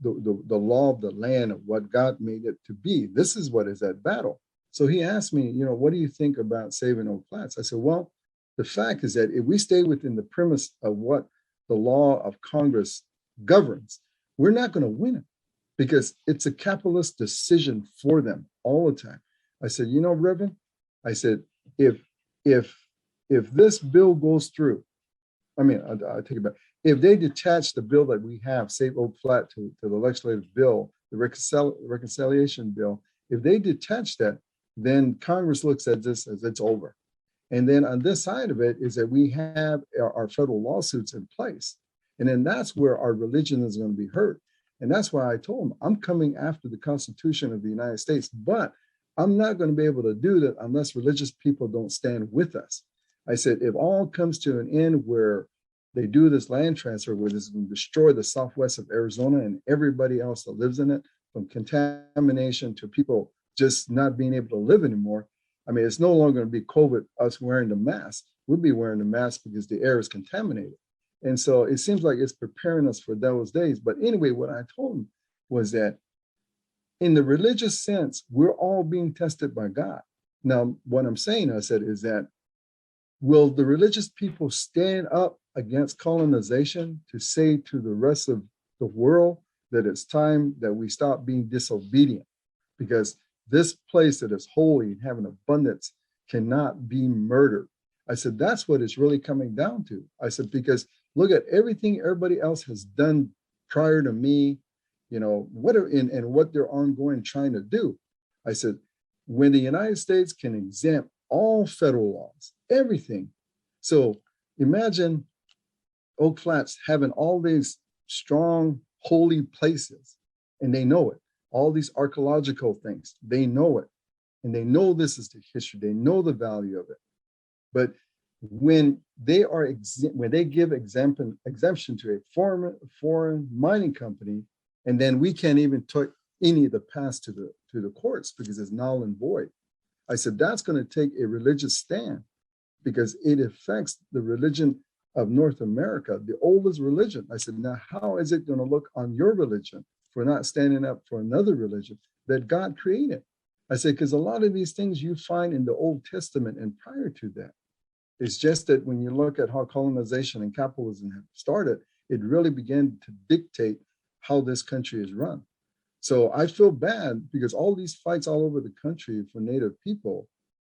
the law of the land of what God made it to be. This is what is at battle. So he asked me, you know, what do you think about saving Oak Flats? I said, well, the fact is that if we stay within the premise of what the law of Congress governs, we're not going to win it, because it's a capitalist decision for them all the time. I said, you know, Reverend, I said, if this bill goes through, I mean, I take it back. If they detach the bill that we have, Save Oak Flat, to the legislative bill, the reconciliation bill, if they detach that, then Congress looks at this as it's over. And then on this side of it is that we have our federal lawsuits in place. And then that's where our religion is going to be hurt. And that's why I told them, I'm coming after the Constitution of the United States, but I'm not going to be able to do that unless religious people don't stand with us. I said, if all comes to an end where they do this land transfer, where this is going to destroy the Southwest of Arizona and everybody else that lives in it, from contamination to people just not being able to live anymore. I mean, it's no longer going to be COVID, us wearing the mask. We'll be wearing the mask because the air is contaminated. And so it seems like it's preparing us for those days. But anyway, what I told him was that in the religious sense, we're all being tested by God. Now, what I'm saying, I said, is that will the religious people stand up against colonization to say to the rest of the world that it's time that we stop being disobedient? Because this place that is holy and having abundance cannot be murdered. I said, that's what it's really coming down to. I said, because look at everything everybody else has done prior to me, you know, what they're ongoing trying to do. I said, when the United States can exempt all federal laws, everything. So imagine Oak Flats having all these strong, holy places, and they know it. All these archaeological things, they know it. And they know this is the history. They know the value of it. But when they give exemption to a foreign mining company, and then we can't even take any of the past to the courts because it's null and void. I said, that's going to take a religious stand, because it affects the religion of North America, the oldest religion. I said, now how is it going to look on your religion for not standing up for another religion that God created? I said, because a lot of these things you find in the Old Testament and prior to that. It's just that when you look at how colonization and capitalism have started, it really began to dictate how this country is run. So I feel bad because all these fights all over the country for Native people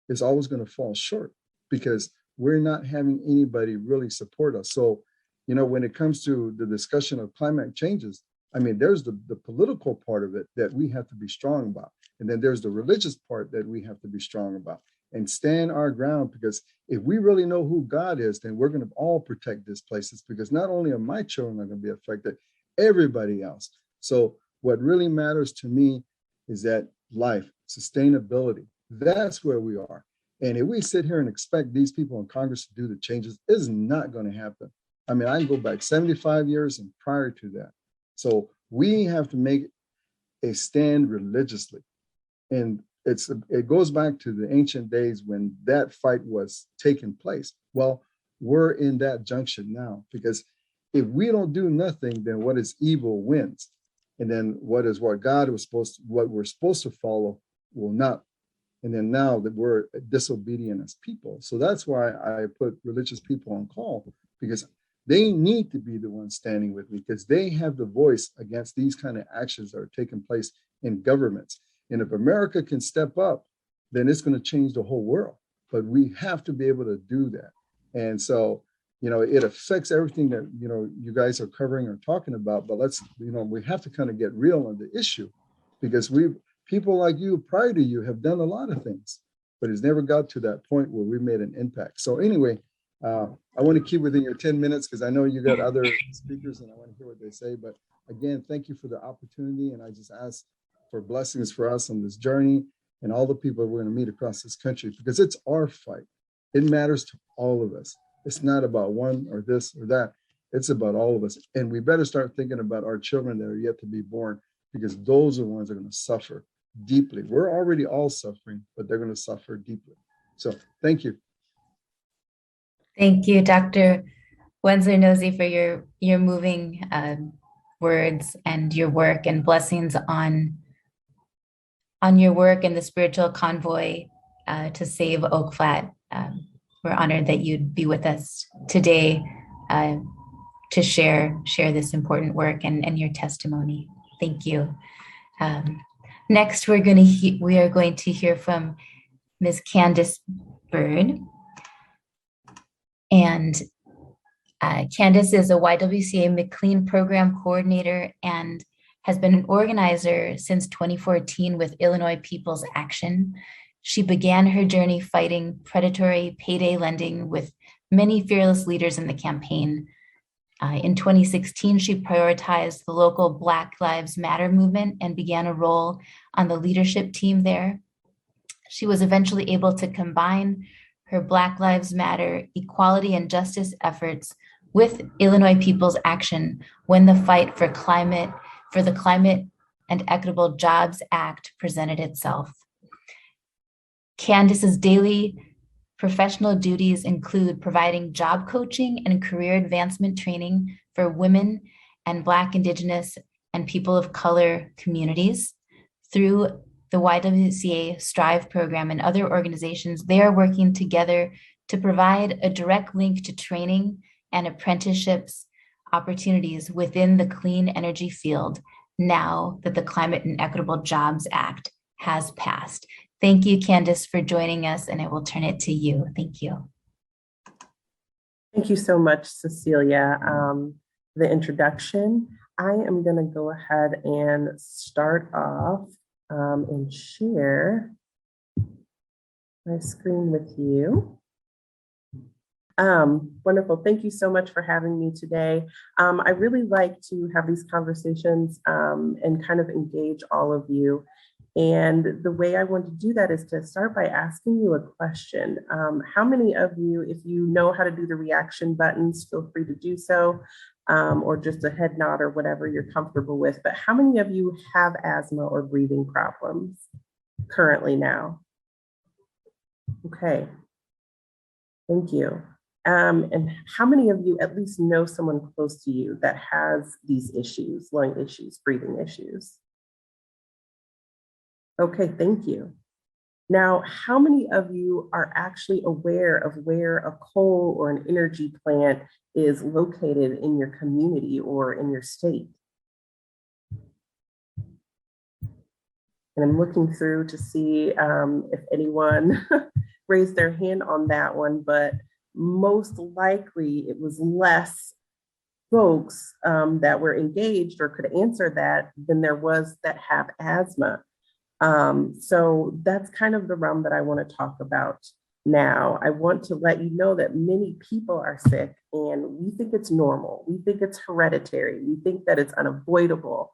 is always going to fall short because we're not having anybody really support us. So, you know, when it comes to the discussion of climate changes, I mean, there's the political part of it that we have to be strong about. And then there's the religious part that we have to be strong about and stand our ground, because if we really know who God is, then we're going to all protect these places, because not only are my children going to be affected, everybody else. So what really matters to me is that life, sustainability, that's where we are. And if we sit here and expect these people in Congress to do the changes, it's not going to happen. I mean, I can go back 75 years and prior to that. So we have to make a stand religiously. And it goes back to the ancient days when that fight was taking place. Well, we're in that junction now, because if we don't do nothing, then what is evil wins. And then what God was what we're supposed to follow will not. And then now that we're disobedient as people. So that's why I put religious people on call, because they need to be the ones standing with me, because they have the voice against these kind of actions that are taking place in governments. And if America can step up, then it's going to change the whole world. But we have to be able to do that. And so, you know, it affects everything that, you know, you guys are covering or talking about. But we have to kind of get real on the issue, because people like you prior to you have done a lot of things, but it's never got to that point where we made an impact. So anyway, I want to keep within your 10 minutes because I know you got other speakers and I want to hear what they say. But again, thank you for the opportunity. And I just ask for blessings for us on this journey and all the people we're going to meet across this country, because it's our fight. It matters to all of us. It's not about one or this or that. It's about all of us. And we better start thinking about our children that are yet to be born, because those are the ones that are going to suffer deeply. We're already all suffering, but they're going to suffer deeply. So thank you. Thank you, Dr. Wensler-Nosy, for your moving words and your work, and blessings on your work and the spiritual convoy to save Oak Flat. We're honored that you'd be with us today to share this important work and your testimony. Thank you. Next, we are going to hear from Ms. Candace Bird. And Candace is a YWCA McLean Program Coordinator and has been an organizer since 2014 with Illinois People's Action. She began her journey fighting predatory payday lending with many fearless leaders in the campaign. In 2016, she prioritized the local Black Lives Matter movement and began a role on the leadership team there. She was eventually able to combine her Black Lives Matter equality and justice efforts with Illinois People's Action when the fight for the Climate and Equitable Jobs Act presented itself. Candace's daily professional duties include providing job coaching and career advancement training for women and Black, Indigenous, and people of color communities. Through the YWCA Strive program and other organizations, they are working together to provide a direct link to training and apprenticeships opportunities within the clean energy field now that the Climate and Equitable Jobs Act has passed. Thank you, Candace, for joining us, and I will turn it to you. Thank you. Thank you so much, Cecilia. The introduction. I am going to go ahead and start off and share my screen with you. Wonderful. Thank you so much for having me today. I really like to have these conversations and kind of engage all of you. And the way I want to do that is to start by asking you a question. How many of you, if you know how to do the reaction buttons, feel free to do so, or just a head nod or whatever you're comfortable with. But how many of you have asthma or breathing problems currently now? Okay, thank you. And how many of you at least know someone close to you that has these issues, lung issues, breathing issues? Okay, thank you. Now, how many of you are actually aware of where a coal or an energy plant is located in your community or in your state? And I'm looking through to see if anyone raised their hand on that one, but most likely it was less folks that were engaged or could answer that than there was that have asthma. So that's kind of the realm that I want to talk about now. I want to let you know that many people are sick and we think it's normal. We think it's hereditary. We think that it's unavoidable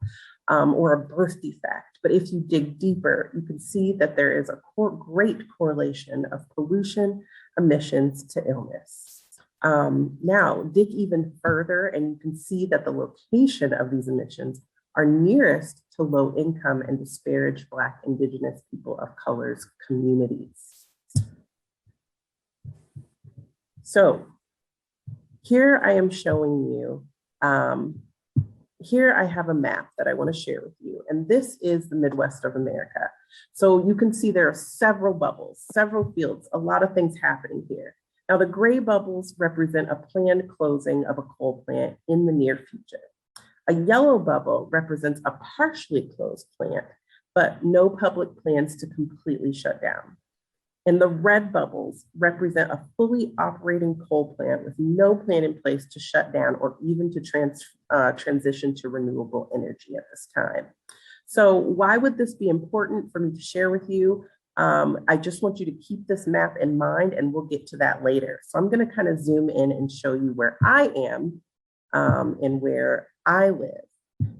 or a birth defect. But if you dig deeper, you can see that there is a great correlation of pollution emissions to illness. Now, dig even further and you can see that the location of these emissions are nearest to low income and disparaged Black, Indigenous, people of color's communities. So here I am showing you, here I have a map that I want to share with you, and this is the Midwest of America. So you can see there are several bubbles, several fields, a lot of things happening here. Now the gray bubbles represent a planned closing of a coal plant in the near future. A yellow bubble represents a partially closed plant, but no public plans to completely shut down. And the red bubbles represent a fully operating coal plant with no plan in place to shut down or even to transition to renewable energy at this time. So why would this be important for me to share with you? I just want you to keep this map in mind and we'll get to that later. So I'm going to kind of zoom in and show you where I am and where I live.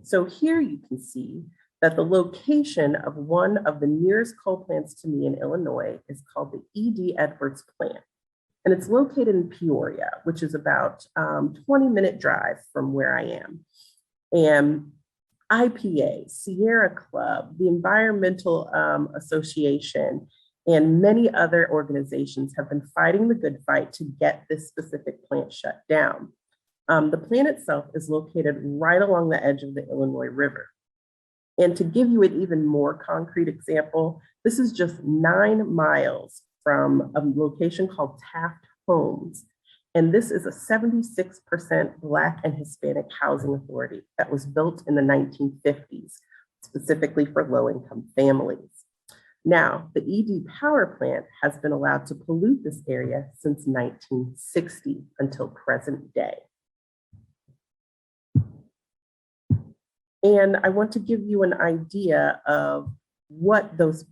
So here you can see that the location of one of the nearest coal plants to me in Illinois is called the E.D. Edwards plant. And it's located in Peoria, which is about 20-minute drive from where I am. And IPA, Sierra Club, the Environmental Association, and many other organizations have been fighting the good fight to get this specific plant shut down. The plant itself is located right along the edge of the Illinois River. And to give you an even more concrete example, this is just 9 miles from a location called Taft Homes. And this is a 76% Black and Hispanic housing authority that was built in the 1950s, specifically for low-income families. Now, the ED power plant has been allowed to pollute this area since 1960 until present day. And I want to give you an idea of what those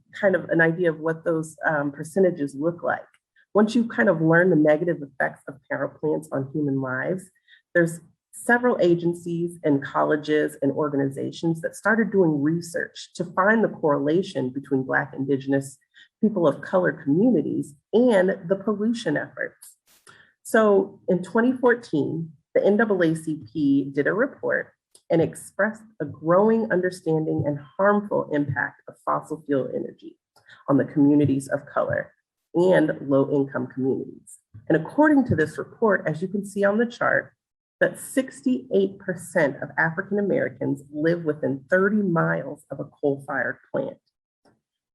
percentages look like. Once you kind of learn the negative effects of power plants on human lives, there's several agencies and colleges and organizations that started doing research to find the correlation between Black, Indigenous, people of color communities and the pollution efforts. So in 2014, the NAACP did a report and expressed a growing understanding and harmful impact of fossil fuel energy on the communities of color and low-income communities. And according to this report, as you can see on the chart, that 68% of African Americans live within 30 miles of a coal-fired plant.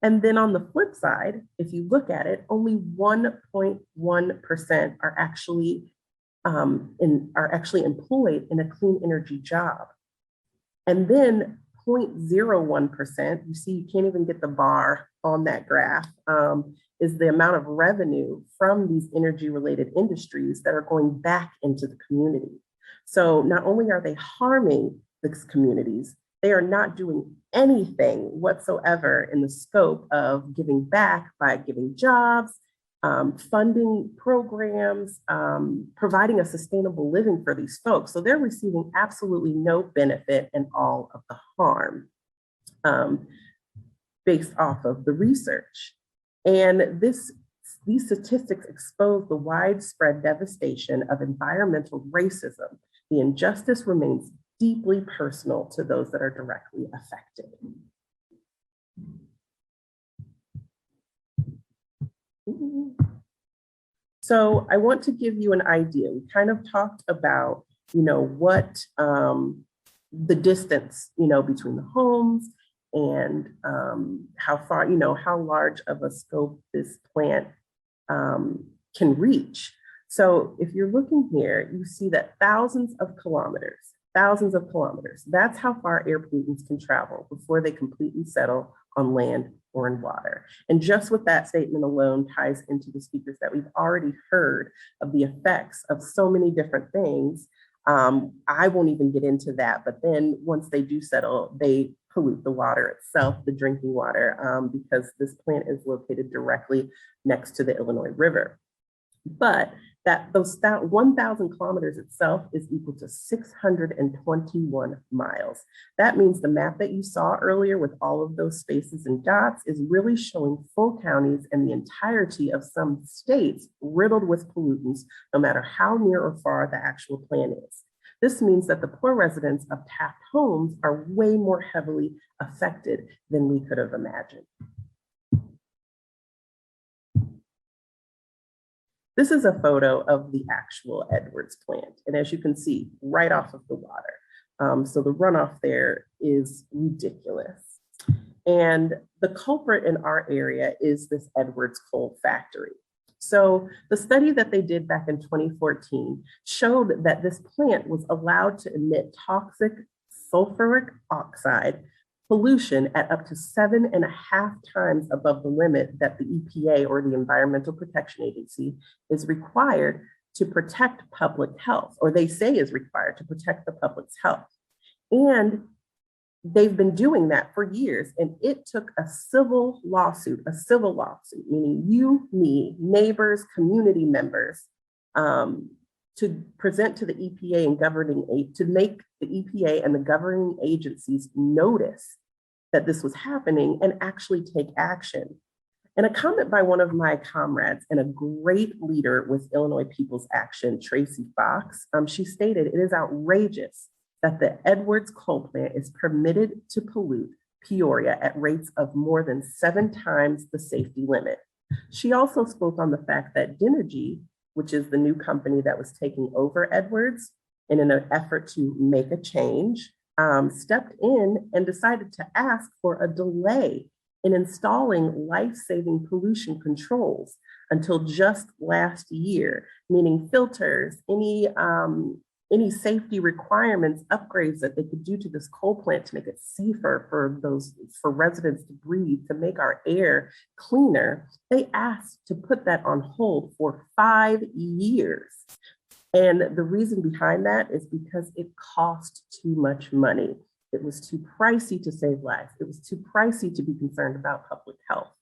And then on the flip side, if you look at it, only 1.1% are actually employed in a clean energy job. And then 0.01%, you see you can't even get the bar on that graph, is the amount of revenue from these energy-related industries that are going back into the community. So not only are they harming these communities, they are not doing anything whatsoever in the scope of giving back by giving jobs, funding programs, providing a sustainable living for these folks. So they're receiving absolutely no benefit and all of the harm based off of the research. And these statistics expose the widespread devastation of environmental racism. The injustice remains deeply personal to those that are directly affected. So I want to give you an idea. We kind of talked about, what the distance, between the homes and how far, how large of a scope this plant can reach. So if you're looking here, you see that thousands of kilometers, thousands of kilometers. That's how far air pollutants can travel before they completely settle on land or in water. And just with that statement alone ties into the speakers that we've already heard of the effects of so many different things. I won't even get into that, but then once they do settle, they pollute the water itself, the drinking water, because this plant is located directly next to the Illinois River. But that 1,000 kilometers itself is equal to 621 miles. That means the map that you saw earlier with all of those spaces and dots is really showing full counties and the entirety of some states riddled with pollutants, no matter how near or far the actual plant is. This means that the poor residents of Taft homes are way more heavily affected than we could have imagined. This is a photo of the actual Edwards plant. And as you can see, right off of the water. So the runoff there is ridiculous. And the culprit in our area is this Edwards coal factory. So the study that they did back in 2014 showed that this plant was allowed to emit toxic sulfuric oxide pollution at up to 7.5 times above the limit that the EPA, or the Environmental Protection Agency, is required to protect public health, or they say is required to protect the public's health. And they've been doing that for years, and it took a civil lawsuit, meaning you, me, neighbors, community members, to present to the EPA and to make the EPA and the governing agencies notice that this was happening and actually take action. And a comment by one of my comrades and a great leader with Illinois People's Action, Tracy Fox, she stated, "It is outrageous that the Edwards coal plant is permitted to pollute Peoria at rates of more than 7 times the safety limit." She also spoke on the fact that Dinergy, which is the new company that was taking over Edwards, in an effort to make a change, stepped in and decided to ask for a delay in installing life-saving pollution controls until just last year, meaning filters, any safety requirements, upgrades that they could do to this coal plant to make it safer for residents to breathe, to make our air cleaner. They asked to put that on hold for 5 years. And the reason behind that is because it cost too much money. It was too pricey to save lives. It was too pricey to be concerned about public health.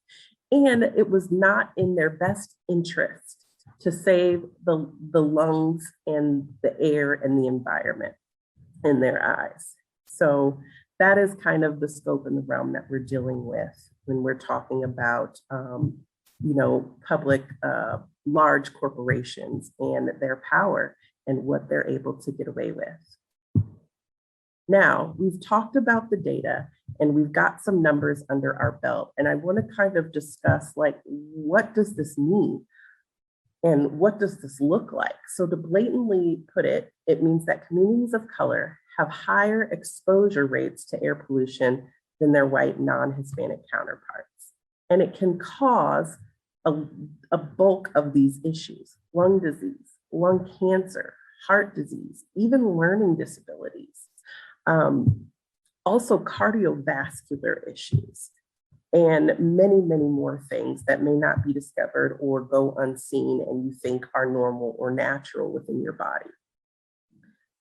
And it was not in their best interest to save the lungs and the air and the environment in their eyes. So that is kind of the scope and the realm that we're dealing with when we're talking about, public, large corporations and their power and what they're able to get away with. Now, we've talked about the data and we've got some numbers under our belt. And I want to kind of discuss, what does this mean? And what does this look like? So to blatantly put it, it means that communities of color have higher exposure rates to air pollution than their white non-Hispanic counterparts. And it can cause a bulk of these issues: lung disease, lung cancer, heart disease, even learning disabilities, also cardiovascular issues, and many, many more things that may not be discovered or go unseen and you think are normal or natural within your body.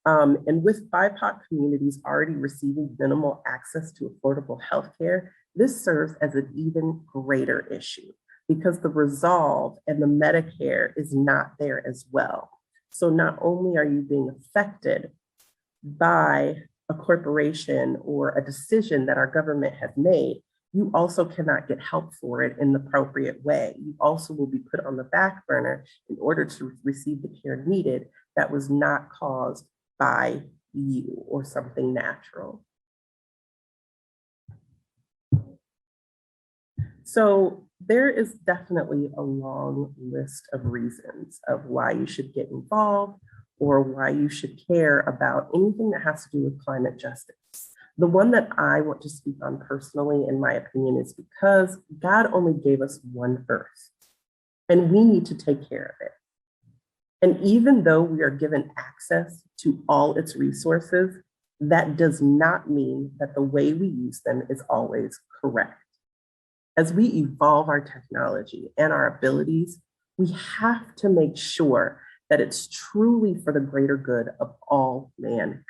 And with BIPOC communities already receiving minimal access to affordable healthcare, this serves as an even greater issue because the resolve and the Medicare is not there as well. So not only are you being affected by a corporation or a decision that our government has made, you also cannot get help for it in the appropriate way. You also will be put on the back burner in order to receive the care needed that was not caused by you or something natural. So there is definitely a long list of reasons of why you should get involved or why you should care about anything that has to do with climate justice. The one that I want to speak on personally, in my opinion, is because God only gave us one earth and we need to take care of it. And even though we are given access to all its resources, that does not mean that the way we use them is always correct. As we evolve our technology and our abilities, we have to make sure that it's truly for the greater good of all mankind.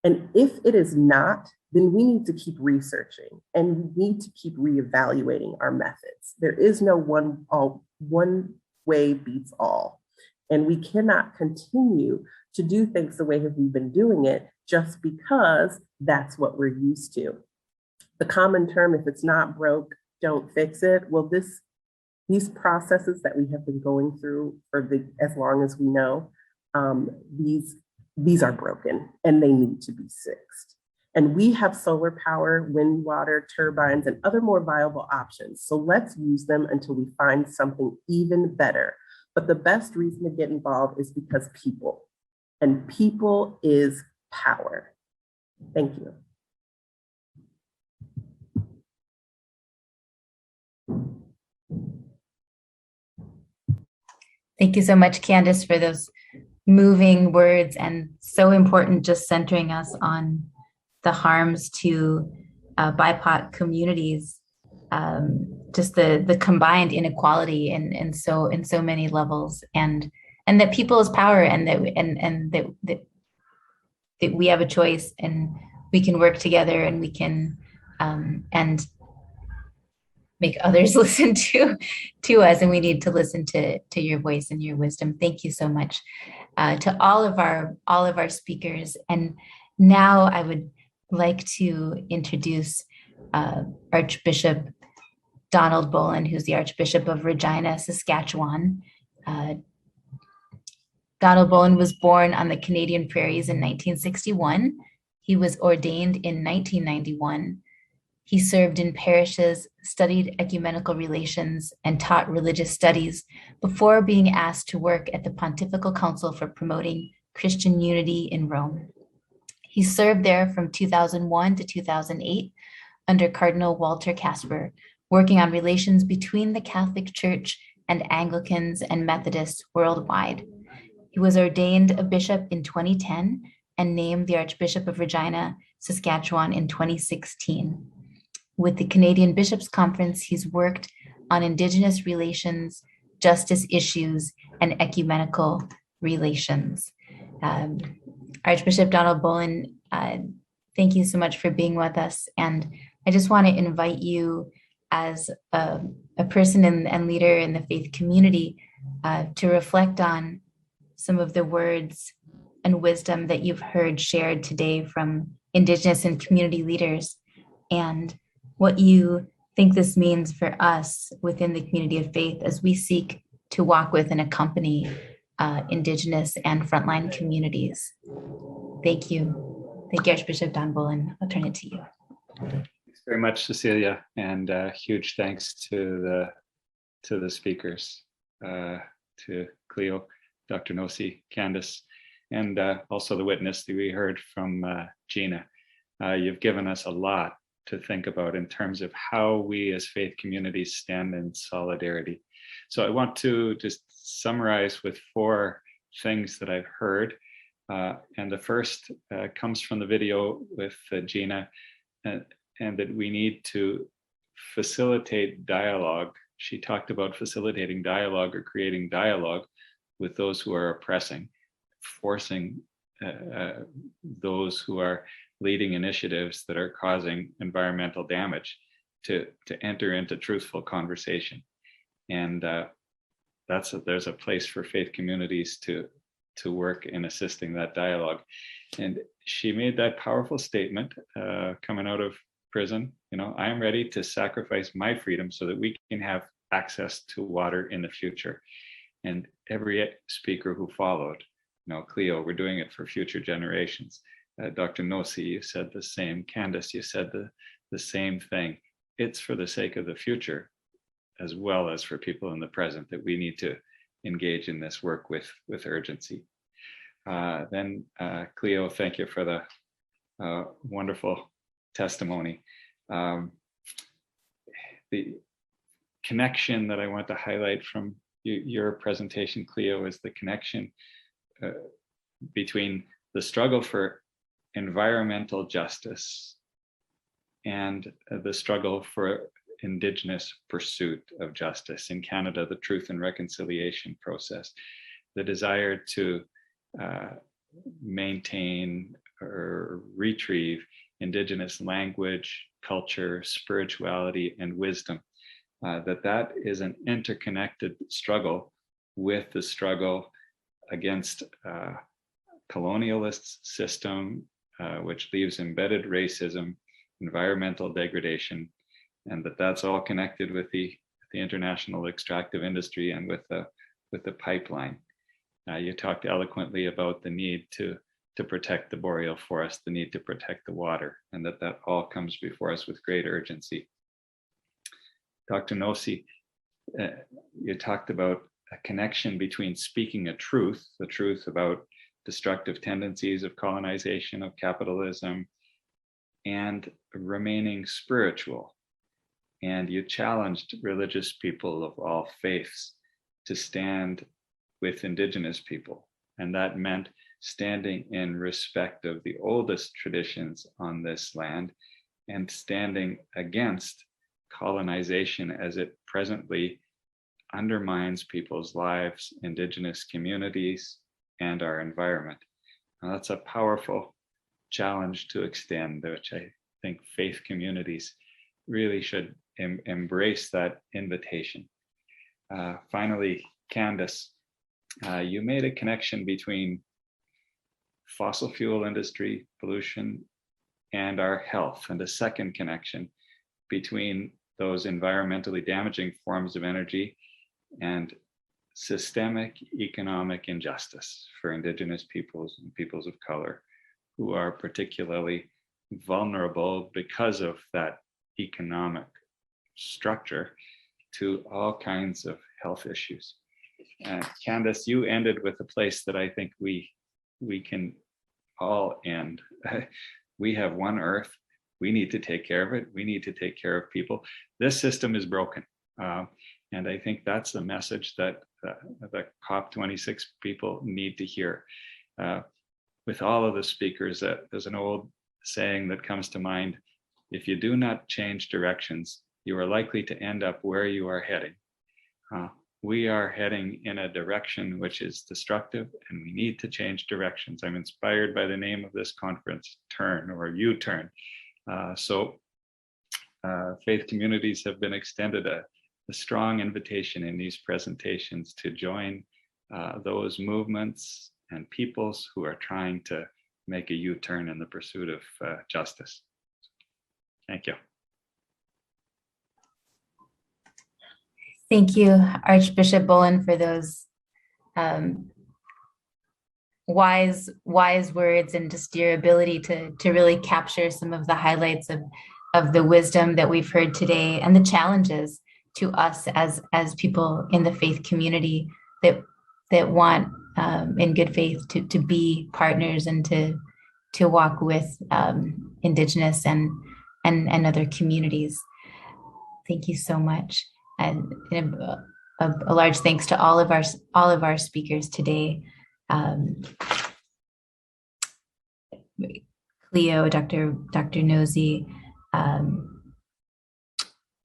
And if it is not, then we need to keep researching and we need to keep reevaluating our methods. There is no one way beats all. And we cannot continue to do things the way that we've been doing it just because that's what we're used to. The common term, if it's not broke, don't fix it. Well, these processes that we have been going through for as long as we know, these are broken and they need to be fixed. And we have solar power, wind, water, turbines, and other more viable options. So let's use them until we find something even better. But the best reason to get involved is because people, and people is power. Thank you. Thank you so much, Candace, for those moving words, and so important, just centering us on the harms to BIPOC communities, just the combined inequality in so many levels, and that people is power, and that we have a choice, and we can work together, and we can and make others listen to us, and we need to listen to your voice and your wisdom. Thank you so much to all of our speakers. And now I would like to introduce Archbishop Donald Bolin, who's the Archbishop of Regina, Saskatchewan. Donald Bolin was born on the Canadian prairies in 1961. He was ordained in 1991. He served in parishes, studied ecumenical relations, and taught religious studies before being asked to work at the Pontifical Council for Promoting Christian Unity in Rome. He served there from 2001 to 2008 under Cardinal Walter Casper, working on relations between the Catholic Church and Anglicans and Methodists worldwide. He was ordained a bishop in 2010 and named the Archbishop of Regina, Saskatchewan in 2016. With the Canadian Bishops' Conference, he's worked on Indigenous relations, justice issues, and ecumenical relations. Archbishop Donald Bolin, thank you so much for being with us. And I just want to invite you as a person and leader in the faith community to reflect on some of the words and wisdom that you've heard shared today from Indigenous and community leaders, and what you think this means for us within the community of faith as we seek to walk with and accompany Indigenous and frontline communities. Thank you. Thank you, Archbishop Don Bolin. I'll turn it to you. Thanks very much, Cecilia, and huge thanks to the speakers, to Cleo, Dr. Nossi, Candace, and also the witness that we heard from Gina. You've given us a lot to think about in terms of how we as faith communities stand in solidarity. So I want to just summarize with 4 things that I've heard. And the first comes from the video with Gina, and that we need to facilitate dialogue. She talked about facilitating dialogue or creating dialogue with those who are oppressing, forcing those who are leading initiatives that are causing environmental damage to enter into truthful conversation. And there's a place for faith communities to work in assisting that dialogue. And she made that powerful statement coming out of prison, I am ready to sacrifice my freedom so that we can have access to water in the future. And every speaker who followed, Cleo, we're doing it for future generations. Dr. Nossi, you said the same. Candace, you said the same thing. It's for the sake of the future, as well as for people in the present, that we need to engage in this work with urgency. Then Cleo, thank you for the wonderful testimony. The connection that I want to highlight from your presentation, Cleo, is the connection between the struggle for environmental justice and the struggle for Indigenous pursuit of justice. In Canada, the Truth and Reconciliation process, the desire to maintain or retrieve Indigenous language, culture, spirituality, and wisdom. That is an interconnected struggle with the struggle against colonialist system, which leaves embedded racism, environmental degradation, and that's all connected with the international extractive industry and with the pipeline. You talked eloquently about the need to protect the boreal forest, the need to protect the water, and that all comes before us with great urgency. Dr. Nosy, you talked about a connection between speaking the truth about destructive tendencies of colonization, of capitalism, and remaining spiritual. And you challenged religious people of all faiths to stand with Indigenous people. And that meant standing in respect of the oldest traditions on this land and standing against colonization as it presently undermines people's lives, Indigenous communities, and our environment. Now, that's a powerful challenge to extend, which I think faith communities really should embrace that invitation. Finally, Candace, you made a connection between fossil fuel industry pollution and our health, and a second connection between those environmentally damaging forms of energy and systemic economic injustice for Indigenous peoples and peoples of color who are particularly vulnerable because of that economic structure to all kinds of health issues. Candace, you ended with a place that I think we can all end. We have one Earth. We need to take care of it. We need to take care of people. This system is broken. And I think that's the message that the COP26 people need to hear. With all of the speakers, there's an old saying that comes to mind: if you do not change directions, you are likely to end up where you are heading. We are heading in a direction which is destructive, and we need to change directions. I'm inspired by the name of this conference, tUrn, or U-Turn. So faith communities have been extended a strong invitation in these presentations to join those movements and peoples who are trying to make a U-turn in the pursuit of justice. Thank you. Thank you, Archbishop Bullen, for those wise words, and just your ability to really capture some of the highlights of the wisdom that we've heard today, and the challenges to us as people in the faith community that want in good faith to be partners and to walk with Indigenous and other communities. Thank you so much. And a large thanks to all of our speakers today. Cleo, Dr. Nosy,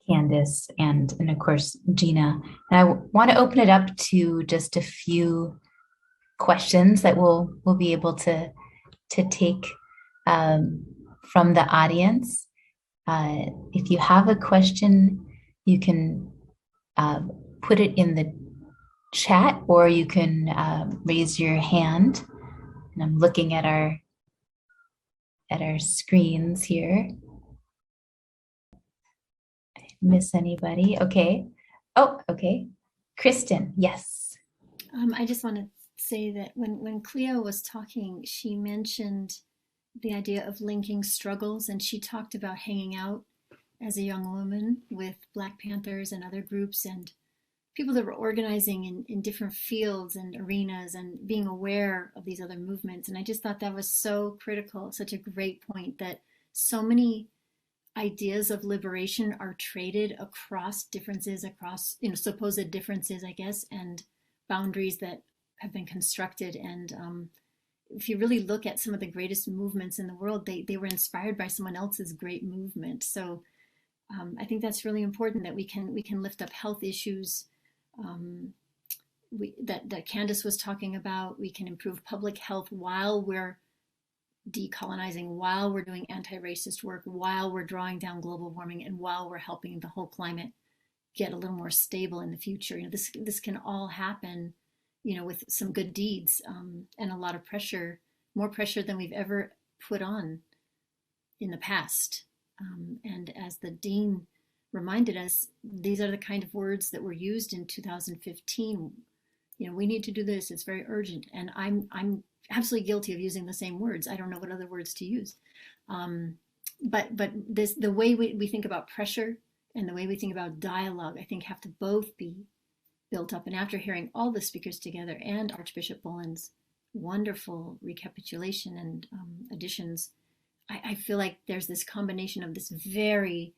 Candace, and of course, Gina. And I want to open it up to just a few questions that we'll be able to take from the audience. If you have a question, you can put it in the chat, or you can raise your hand. And I'm looking at our screens here. Miss anybody? Okay. Oh, okay. Kristen, yes. I just want to say that when Cleo was talking, she mentioned the idea of linking struggles, and she talked about hanging out as a young woman with Black Panthers and other groups and people that were organizing in different fields and arenas and being aware of these other movements. And I just thought that was so critical, such a great point, that so many ideas of liberation are traded across differences, across, supposed differences, I guess, and boundaries that have been constructed. And if you really look at some of the greatest movements in the world, they were inspired by someone else's great movement. So I think that's really important, that we can lift up health issues that Candace was talking about. We can improve public health while we're decolonizing, while we're doing anti-racist work, while we're drawing down global warming, and while we're helping the whole climate get a little more stable in the future. This can all happen, with some good deeds and a lot of pressure, more pressure than we've ever put on in the past. And as the dean reminded us, these are the kind of words that were used in 2015. We need to do this. It's very urgent. And I'm absolutely guilty of using the same words. I don't know what other words to use. But the way we think about pressure and the way we think about dialogue, I think, have to both be built up. And after hearing all the speakers together and Archbishop Boland's wonderful recapitulation and additions, I feel like there's this combination of this very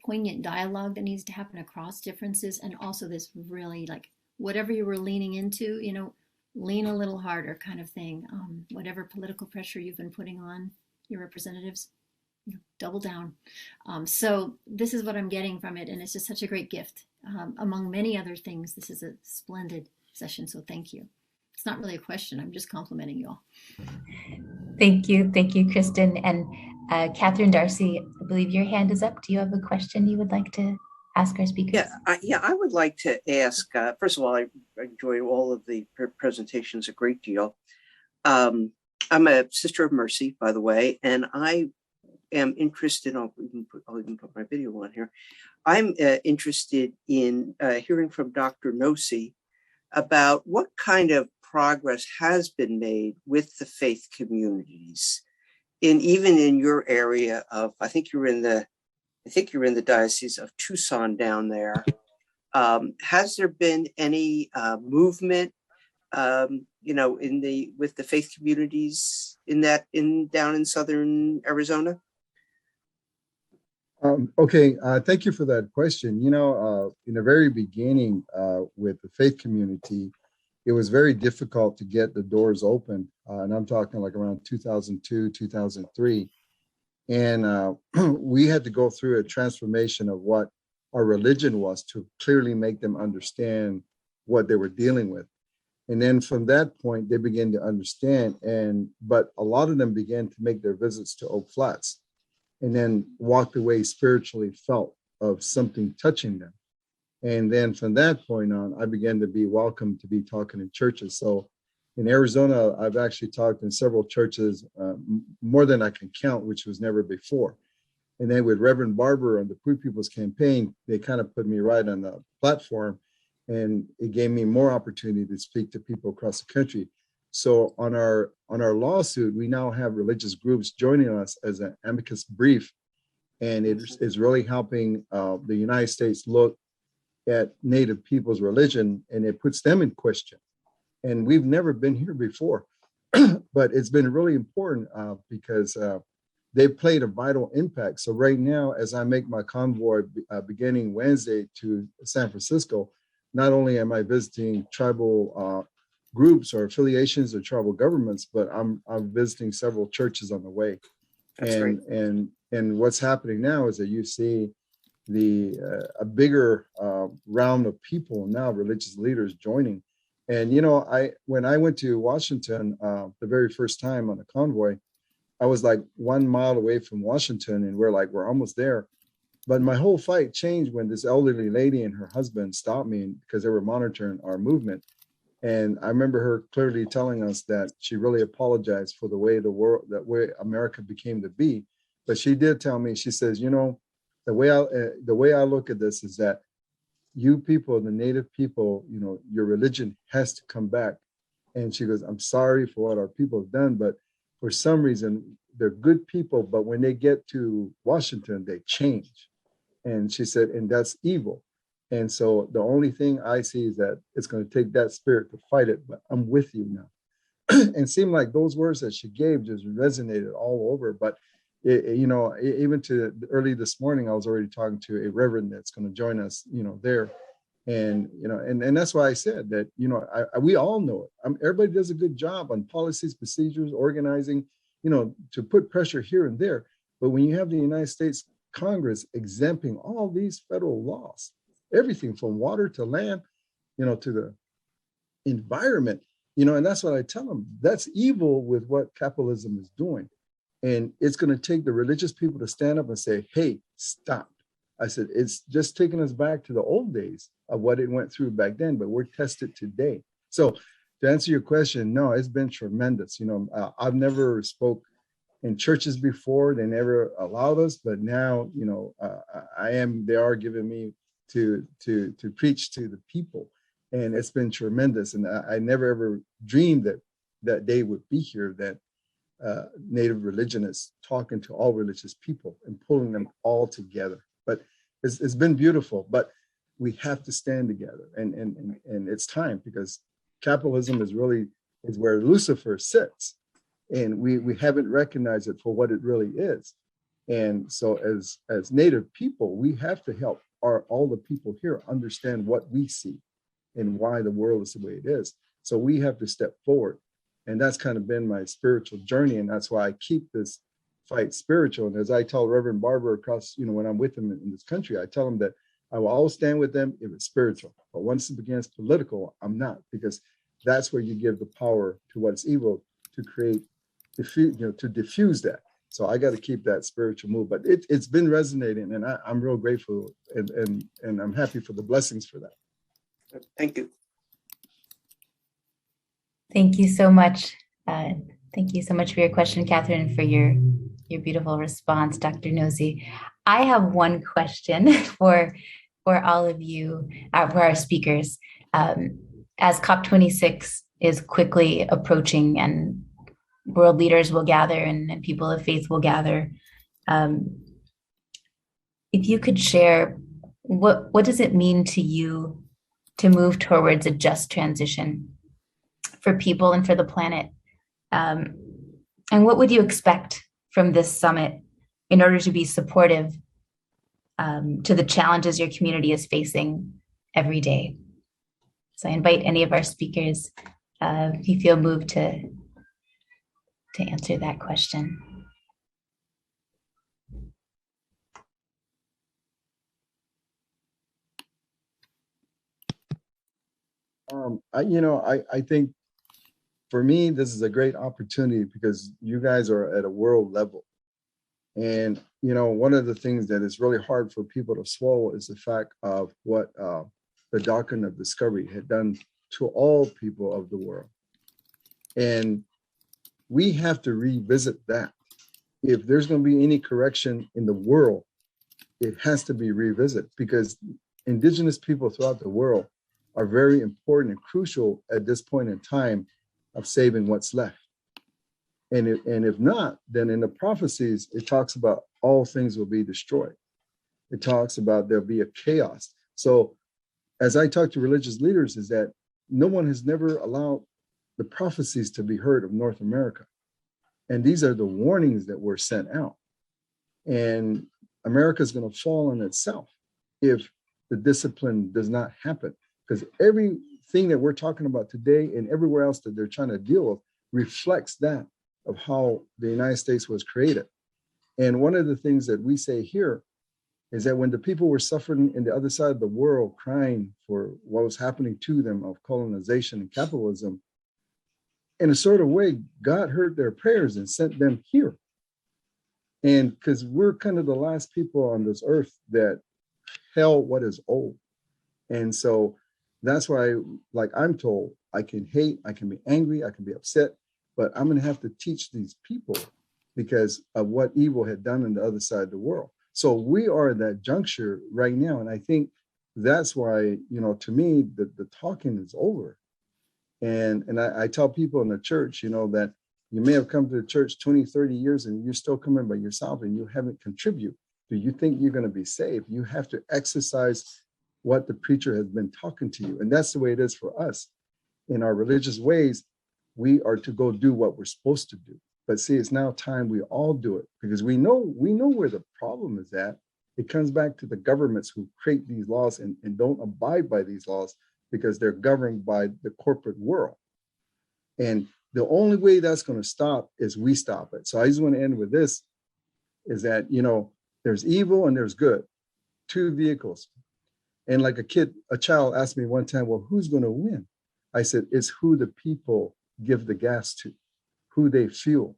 poignant dialogue that needs to happen across differences, and also this really, like, whatever you were leaning into, lean a little harder kind of thing. Whatever political pressure you've been putting on your representatives, double down. So this is what I'm getting from it, and it's just such a great gift. Among many other things, this is a splendid session, so thank you. It's not really a question, I'm just complimenting you all. Thank you, Kristen. And Catherine Darcy, I believe your hand is up. Do you have a question you would like to ask our speakers? Yeah, I would like to ask, first of all, I enjoyed all of the presentations a great deal. I'm a Sister of Mercy, by the way, and I am interested, I'll even put my video on here. I'm interested in hearing from Dr. Nossi about what kind of progress has been made with the faith communities, even in your area of, I think you're in the Diocese of Tucson down there. Has there been any movement, with the faith communities down in southern Arizona? Okay, thank you for that question. In the very beginning with the faith community, it was very difficult to get the doors open. And I'm talking like around 2002, 2003. And we had to go through a transformation of what our religion was to clearly make them understand what they were dealing with. And then from that point, they began to understand. But a lot of them began to make their visits to Oak Flats and then walked away spiritually felt of something touching them. And then from that point on, I began to be welcome to be talking in churches. So in Arizona, I've actually talked in several churches, more than I can count, which was never before. And then with Reverend Barber on the Poor People's Campaign, they kind of put me right on the platform, and it gave me more opportunity to speak to people across the country. So on our lawsuit, we now have religious groups joining us as an amicus brief, and it is really helping the United States look at Native people's religion, and it puts them in question. And we've never been here before, but it's been really important because they played a vital impact. So right now, as I make my convoy beginning Wednesday to San Francisco, not only am I visiting tribal groups or affiliations or tribal governments, but I'm visiting several churches on the way. That's and, great. and what's happening now is that you see a bigger round of people now, religious leaders joining. And when I went to Washington the very first time on a convoy, I was like 1 mile away from Washington, and we're almost there. But my whole fight changed when this elderly lady and her husband stopped me because they were monitoring our movement. And I remember her clearly telling us that she really apologized for the way way America became to be. But she did tell me, she says, the way I look at this is that you people, the Native people, your religion has to come back. And she goes, I'm sorry for what our people have done, but for some reason, they're good people, but when they get to Washington, they change. And she said, and that's evil. And so the only thing I see is that it's going to take that spirit to fight it, but I'm with you now. And it seemed like those words that she gave just resonated all over. But even to early this morning, I was already talking to a reverend that's going to join us, there. And, and that's why I said that, we all know it. Everybody does a good job on policies, procedures, organizing, to put pressure here and there. But when you have the United States Congress exempting all these federal laws, everything from water to land, to the environment, and that's what I tell them. That's evil with what capitalism is doing. And it's going to take the religious people to stand up and say, hey, stop. I said, it's just taking us back to the old days of what it went through back then, but we're tested today. So to answer your question, no, it's been tremendous. I've never spoke in churches before. They never allowed us, but now, they are giving me to preach to the people. And it's been tremendous. And I never ever dreamed that day would be here, that Native religionists talking to all religious people and pulling them all together. But it's been beautiful, but we have to stand together, and it's time, because capitalism is where Lucifer sits, and we haven't recognized it for what it really is. And so as Native people, we have to help all the people here understand what we see and why the world is the way it is. So we have to step forward. And that's kind of been my spiritual journey. And that's why I keep this fight spiritual. And as I tell Reverend Barber across, when I'm with them in this country, I tell them that I will always stand with them if it's spiritual. But once it begins political, I'm not, because that's where you give the power to what's evil to create, to diffuse that. So I got to keep that spiritual move. But it's been resonating, and I'm real grateful, and I'm happy for the blessings for that. Thank you. Thank you so much. Thank you so much for your question, Catherine, for your beautiful response, Dr. Nosy. I have one question for all of you, for our speakers. As COP26 is quickly approaching and world leaders will gather and people of faith will gather, if you could share, what does it mean to you to move towards a just transition for people and for the planet? And what would you expect from this summit in order to be supportive to the challenges your community is facing every day? So I invite any of our speakers, if you feel moved to answer that question. I think for me, this is a great opportunity because you guys are at a world level. And, one of the things that is really hard for people to swallow is the fact of what the doctrine of discovery had done to all people of the world. And we have to revisit that. If there's going to be any correction in the world, it has to be revisited, because indigenous people throughout the world are very important and crucial at this point in time of saving what's left. And if not, then in the prophecies, it talks about all things will be destroyed. It talks about there'll be a chaos. So as I talk to religious leaders, is that no one has never allowed the prophecies to be heard of North America. And these are the warnings that were sent out. And America is going to fall on itself if the discipline does not happen. Because everything that we're talking about today and everywhere else that they're trying to deal with reflects that of how the United States was created. And one of the things that we say here is that when the people were suffering in the other side of the world, crying for what was happening to them of colonization and capitalism, in a sort of way, God heard their prayers and sent them here. And because we're kind of the last people on this earth that held what is old. And so that's why, like I'm told, I can hate, I can be angry, I can be upset, but I'm going to have to teach these people because of what evil had done on the other side of the world. So we are at that juncture right now. And I think that's why, to me, the talking is over. And I tell people in the church, that you may have come to the church 20, 30 years and you're still coming by yourself and you haven't contributed. Do you think you're going to be saved? You have to exercise what the preacher has been talking to you. And that's the way it is for us. In our religious ways, we are to go do what we're supposed to do. But see, it's now time we all do it, because we know where the problem is at. It comes back to the governments who create these laws and don't abide by these laws because they're governed by the corporate world. And the only way that's going to stop is we stop it. So I just want to end with this, is that, there's evil and there's good, two vehicles. And like a child asked me one time, well, who's going to win? I said, it's who the people give the gas to, who they fuel,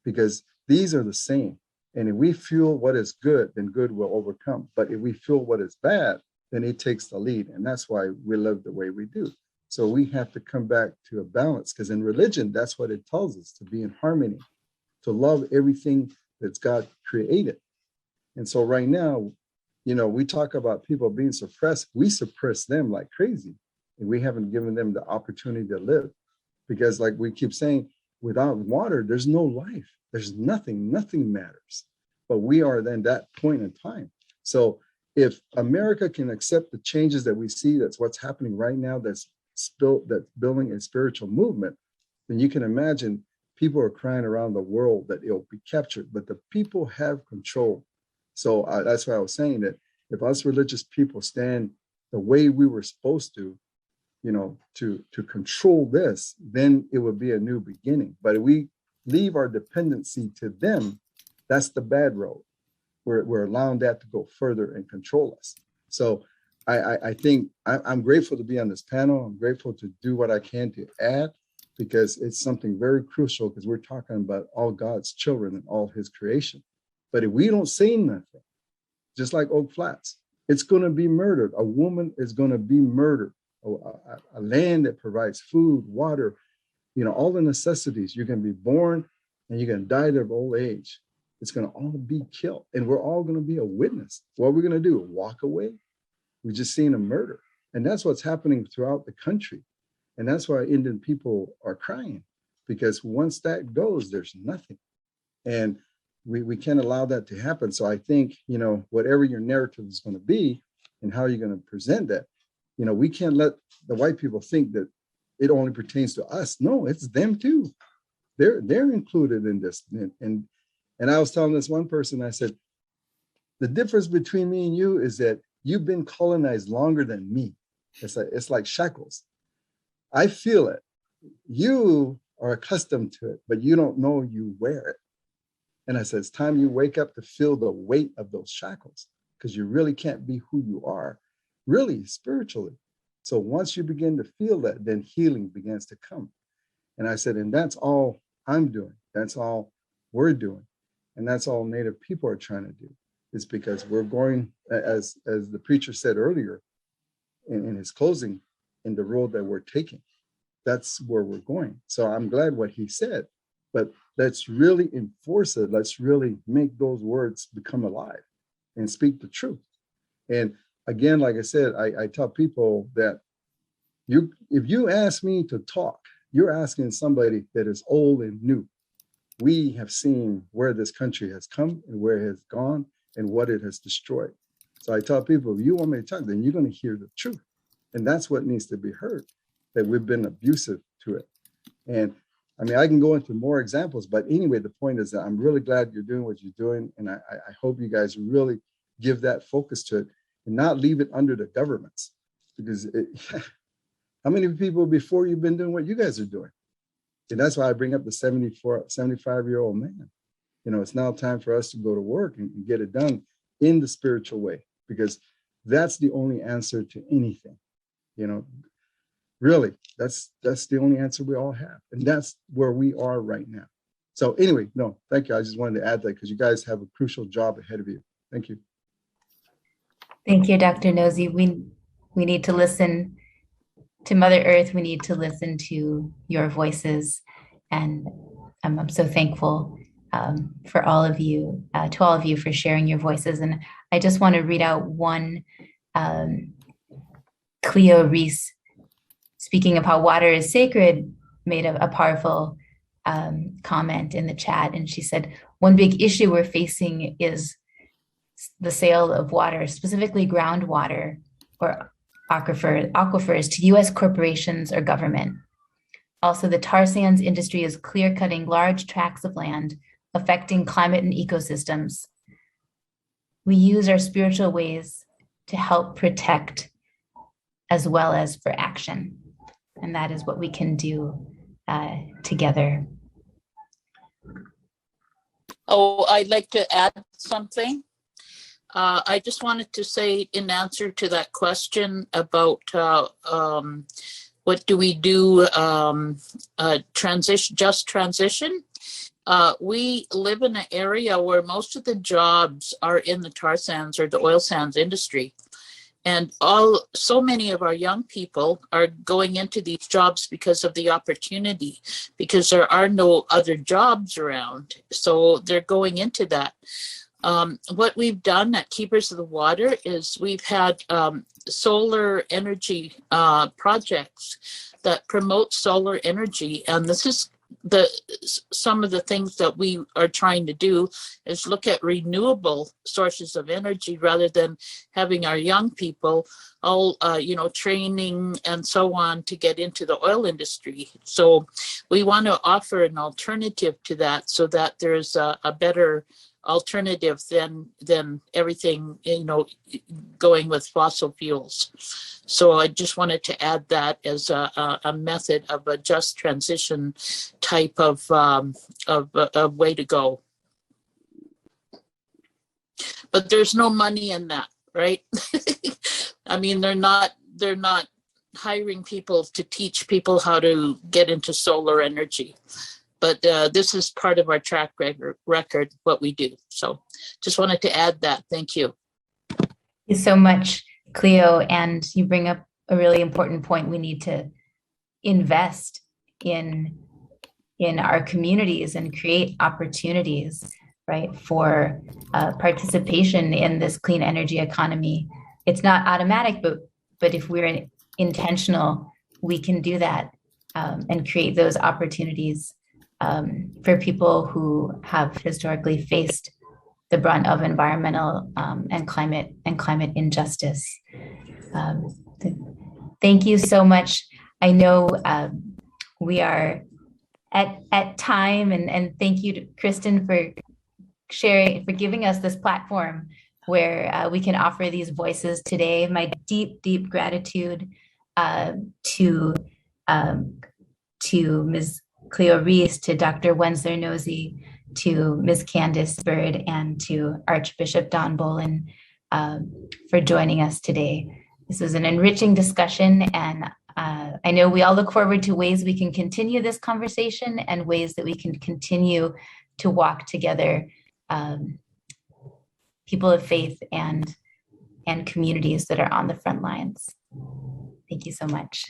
because these are the same. And if we fuel what is good, then good will overcome. But if we fuel what is bad, then it takes the lead. And that's why we live the way we do. So we have to come back to a balance, because in religion, that's what it tells us, to be in harmony, to love everything that's God created. And so right now, we talk about people being suppressed. We suppress them like crazy. And we haven't given them the opportunity to live. Because like we keep saying, without water, there's no life. There's nothing matters. But we are then that point in time. So if America can accept the changes that we see, that's what's happening right now, that's building a spiritual movement, then you can imagine people are crying around the world that it'll be captured, but the people have control. So that's why I was saying that if us religious people stand the way we were supposed to, to control this, then it would be a new beginning. But if we leave our dependency to them, that's the bad road. We're allowing that to go further and control us. So I think I'm grateful to be on this panel. I'm grateful to do what I can to add, because it's something very crucial, because we're talking about all God's children and all his creation. But if we don't say nothing, just like Oak Flats, it's going to be murdered. A woman is going to be murdered. A land that provides food, water, all the necessities. You're going to be born and you're going to die of old age. It's going to all be killed. And we're all going to be a witness. What are we going to do? Walk away? We just seen a murder. And that's what's happening throughout the country. And that's why Indian people are crying, because once that goes, there's nothing. And we can't allow that to happen. So I think, whatever your narrative is going to be and how you're going to present that, we can't let the white people think that it only pertains to us. No, it's them too. They're included in this. And I was telling this one person, I said, the difference between me and you is that you've been colonized longer than me. It's like shackles. I feel it. You are accustomed to it, but you don't know you wear it. And I said, it's time you wake up to feel the weight of those shackles, because you really can't be who you are, really spiritually. So once you begin to feel that, then healing begins to come. And I said, and that's all I'm doing. That's all we're doing. And that's all Native people are trying to do, is because we're going, as the preacher said earlier in his closing, in the road that we're taking. That's where we're going. So I'm glad what he said, but let's really enforce it. Let's really make those words become alive and speak the truth. And again, like I said, I tell people that if you ask me to talk, you're asking somebody that is old and new. We have seen where this country has come and where it has gone and what it has destroyed. So I tell people, if you want me to talk, then you're going to hear the truth. And that's what needs to be heard, that we've been abusive to it. And I mean, I can go into more examples, but anyway, the point is that I'm really glad you're doing what you're doing. And I hope you guys really give that focus to it and not leave it under the governments, because how many people before you've been doing what you guys are doing? And that's why I bring up the 75-year-old man. It's now time for us to go to work and get it done in the spiritual way, because that's the only answer to anything. Really, that's the only answer we all have. And that's where we are right now. So anyway, no, thank you. I just wanted to add that, because you guys have a crucial job ahead of you. Thank you. Thank you, Dr. Nosy. We need to listen to Mother Earth. We need to listen to your voices. And I'm so thankful for all of you, to all of you, for sharing your voices. And I just want to read out one Cleo Reese, speaking of how water is sacred, made a powerful comment in the chat. And she said, one big issue we're facing is the sale of water, specifically groundwater or aquifers, to US corporations or government. Also, the tar sands industry is clear-cutting large tracts of land, affecting climate and ecosystems. We use our spiritual ways to help protect as well as for action. And that is what we can do together. Oh, I'd like to add something. I just wanted to say, in answer to that question about what do we do, just transition. We live in an area where most of the jobs are in the tar sands or the oil sands industry. And so many of our young people are going into these jobs because of the opportunity, because there are no other jobs around. So they're going into that. What we've done at Keepers of the Water is we've had solar energy projects that promote solar energy. And this is some of the things that we are trying to do is look at renewable sources of energy rather than having our young people all training and so on to get into the oil industry. So we want to offer an alternative to that so that there's a better alternative than everything going with fossil fuels. So I just wanted to add that as a method of a just transition type of way to go. But there's no money in that, right? I mean, they're not hiring people to teach people how to get into solar energy. But this is part of our track record, what we do. So just wanted to add that. Thank you. Thank you so much, Cleo. And you bring up a really important point. We need to invest in our communities and create opportunities, right, for participation in this clean energy economy. It's not automatic, but if we're intentional, we can do that and create those opportunities for people who have historically faced the brunt of environmental and climate injustice. Thank you so much. I know we are at time, and thank you to Kristen for giving us this platform where we can offer these voices today. My deep gratitude to Ms. Cleo Reese, to Dr. Wensler Nosy, to Ms. Candace Bird, and to Archbishop Don Bolin for joining us today. This was an enriching discussion, and I know we all look forward to ways we can continue this conversation and ways that we can continue to walk together, people of faith and communities that are on the front lines. Thank you so much.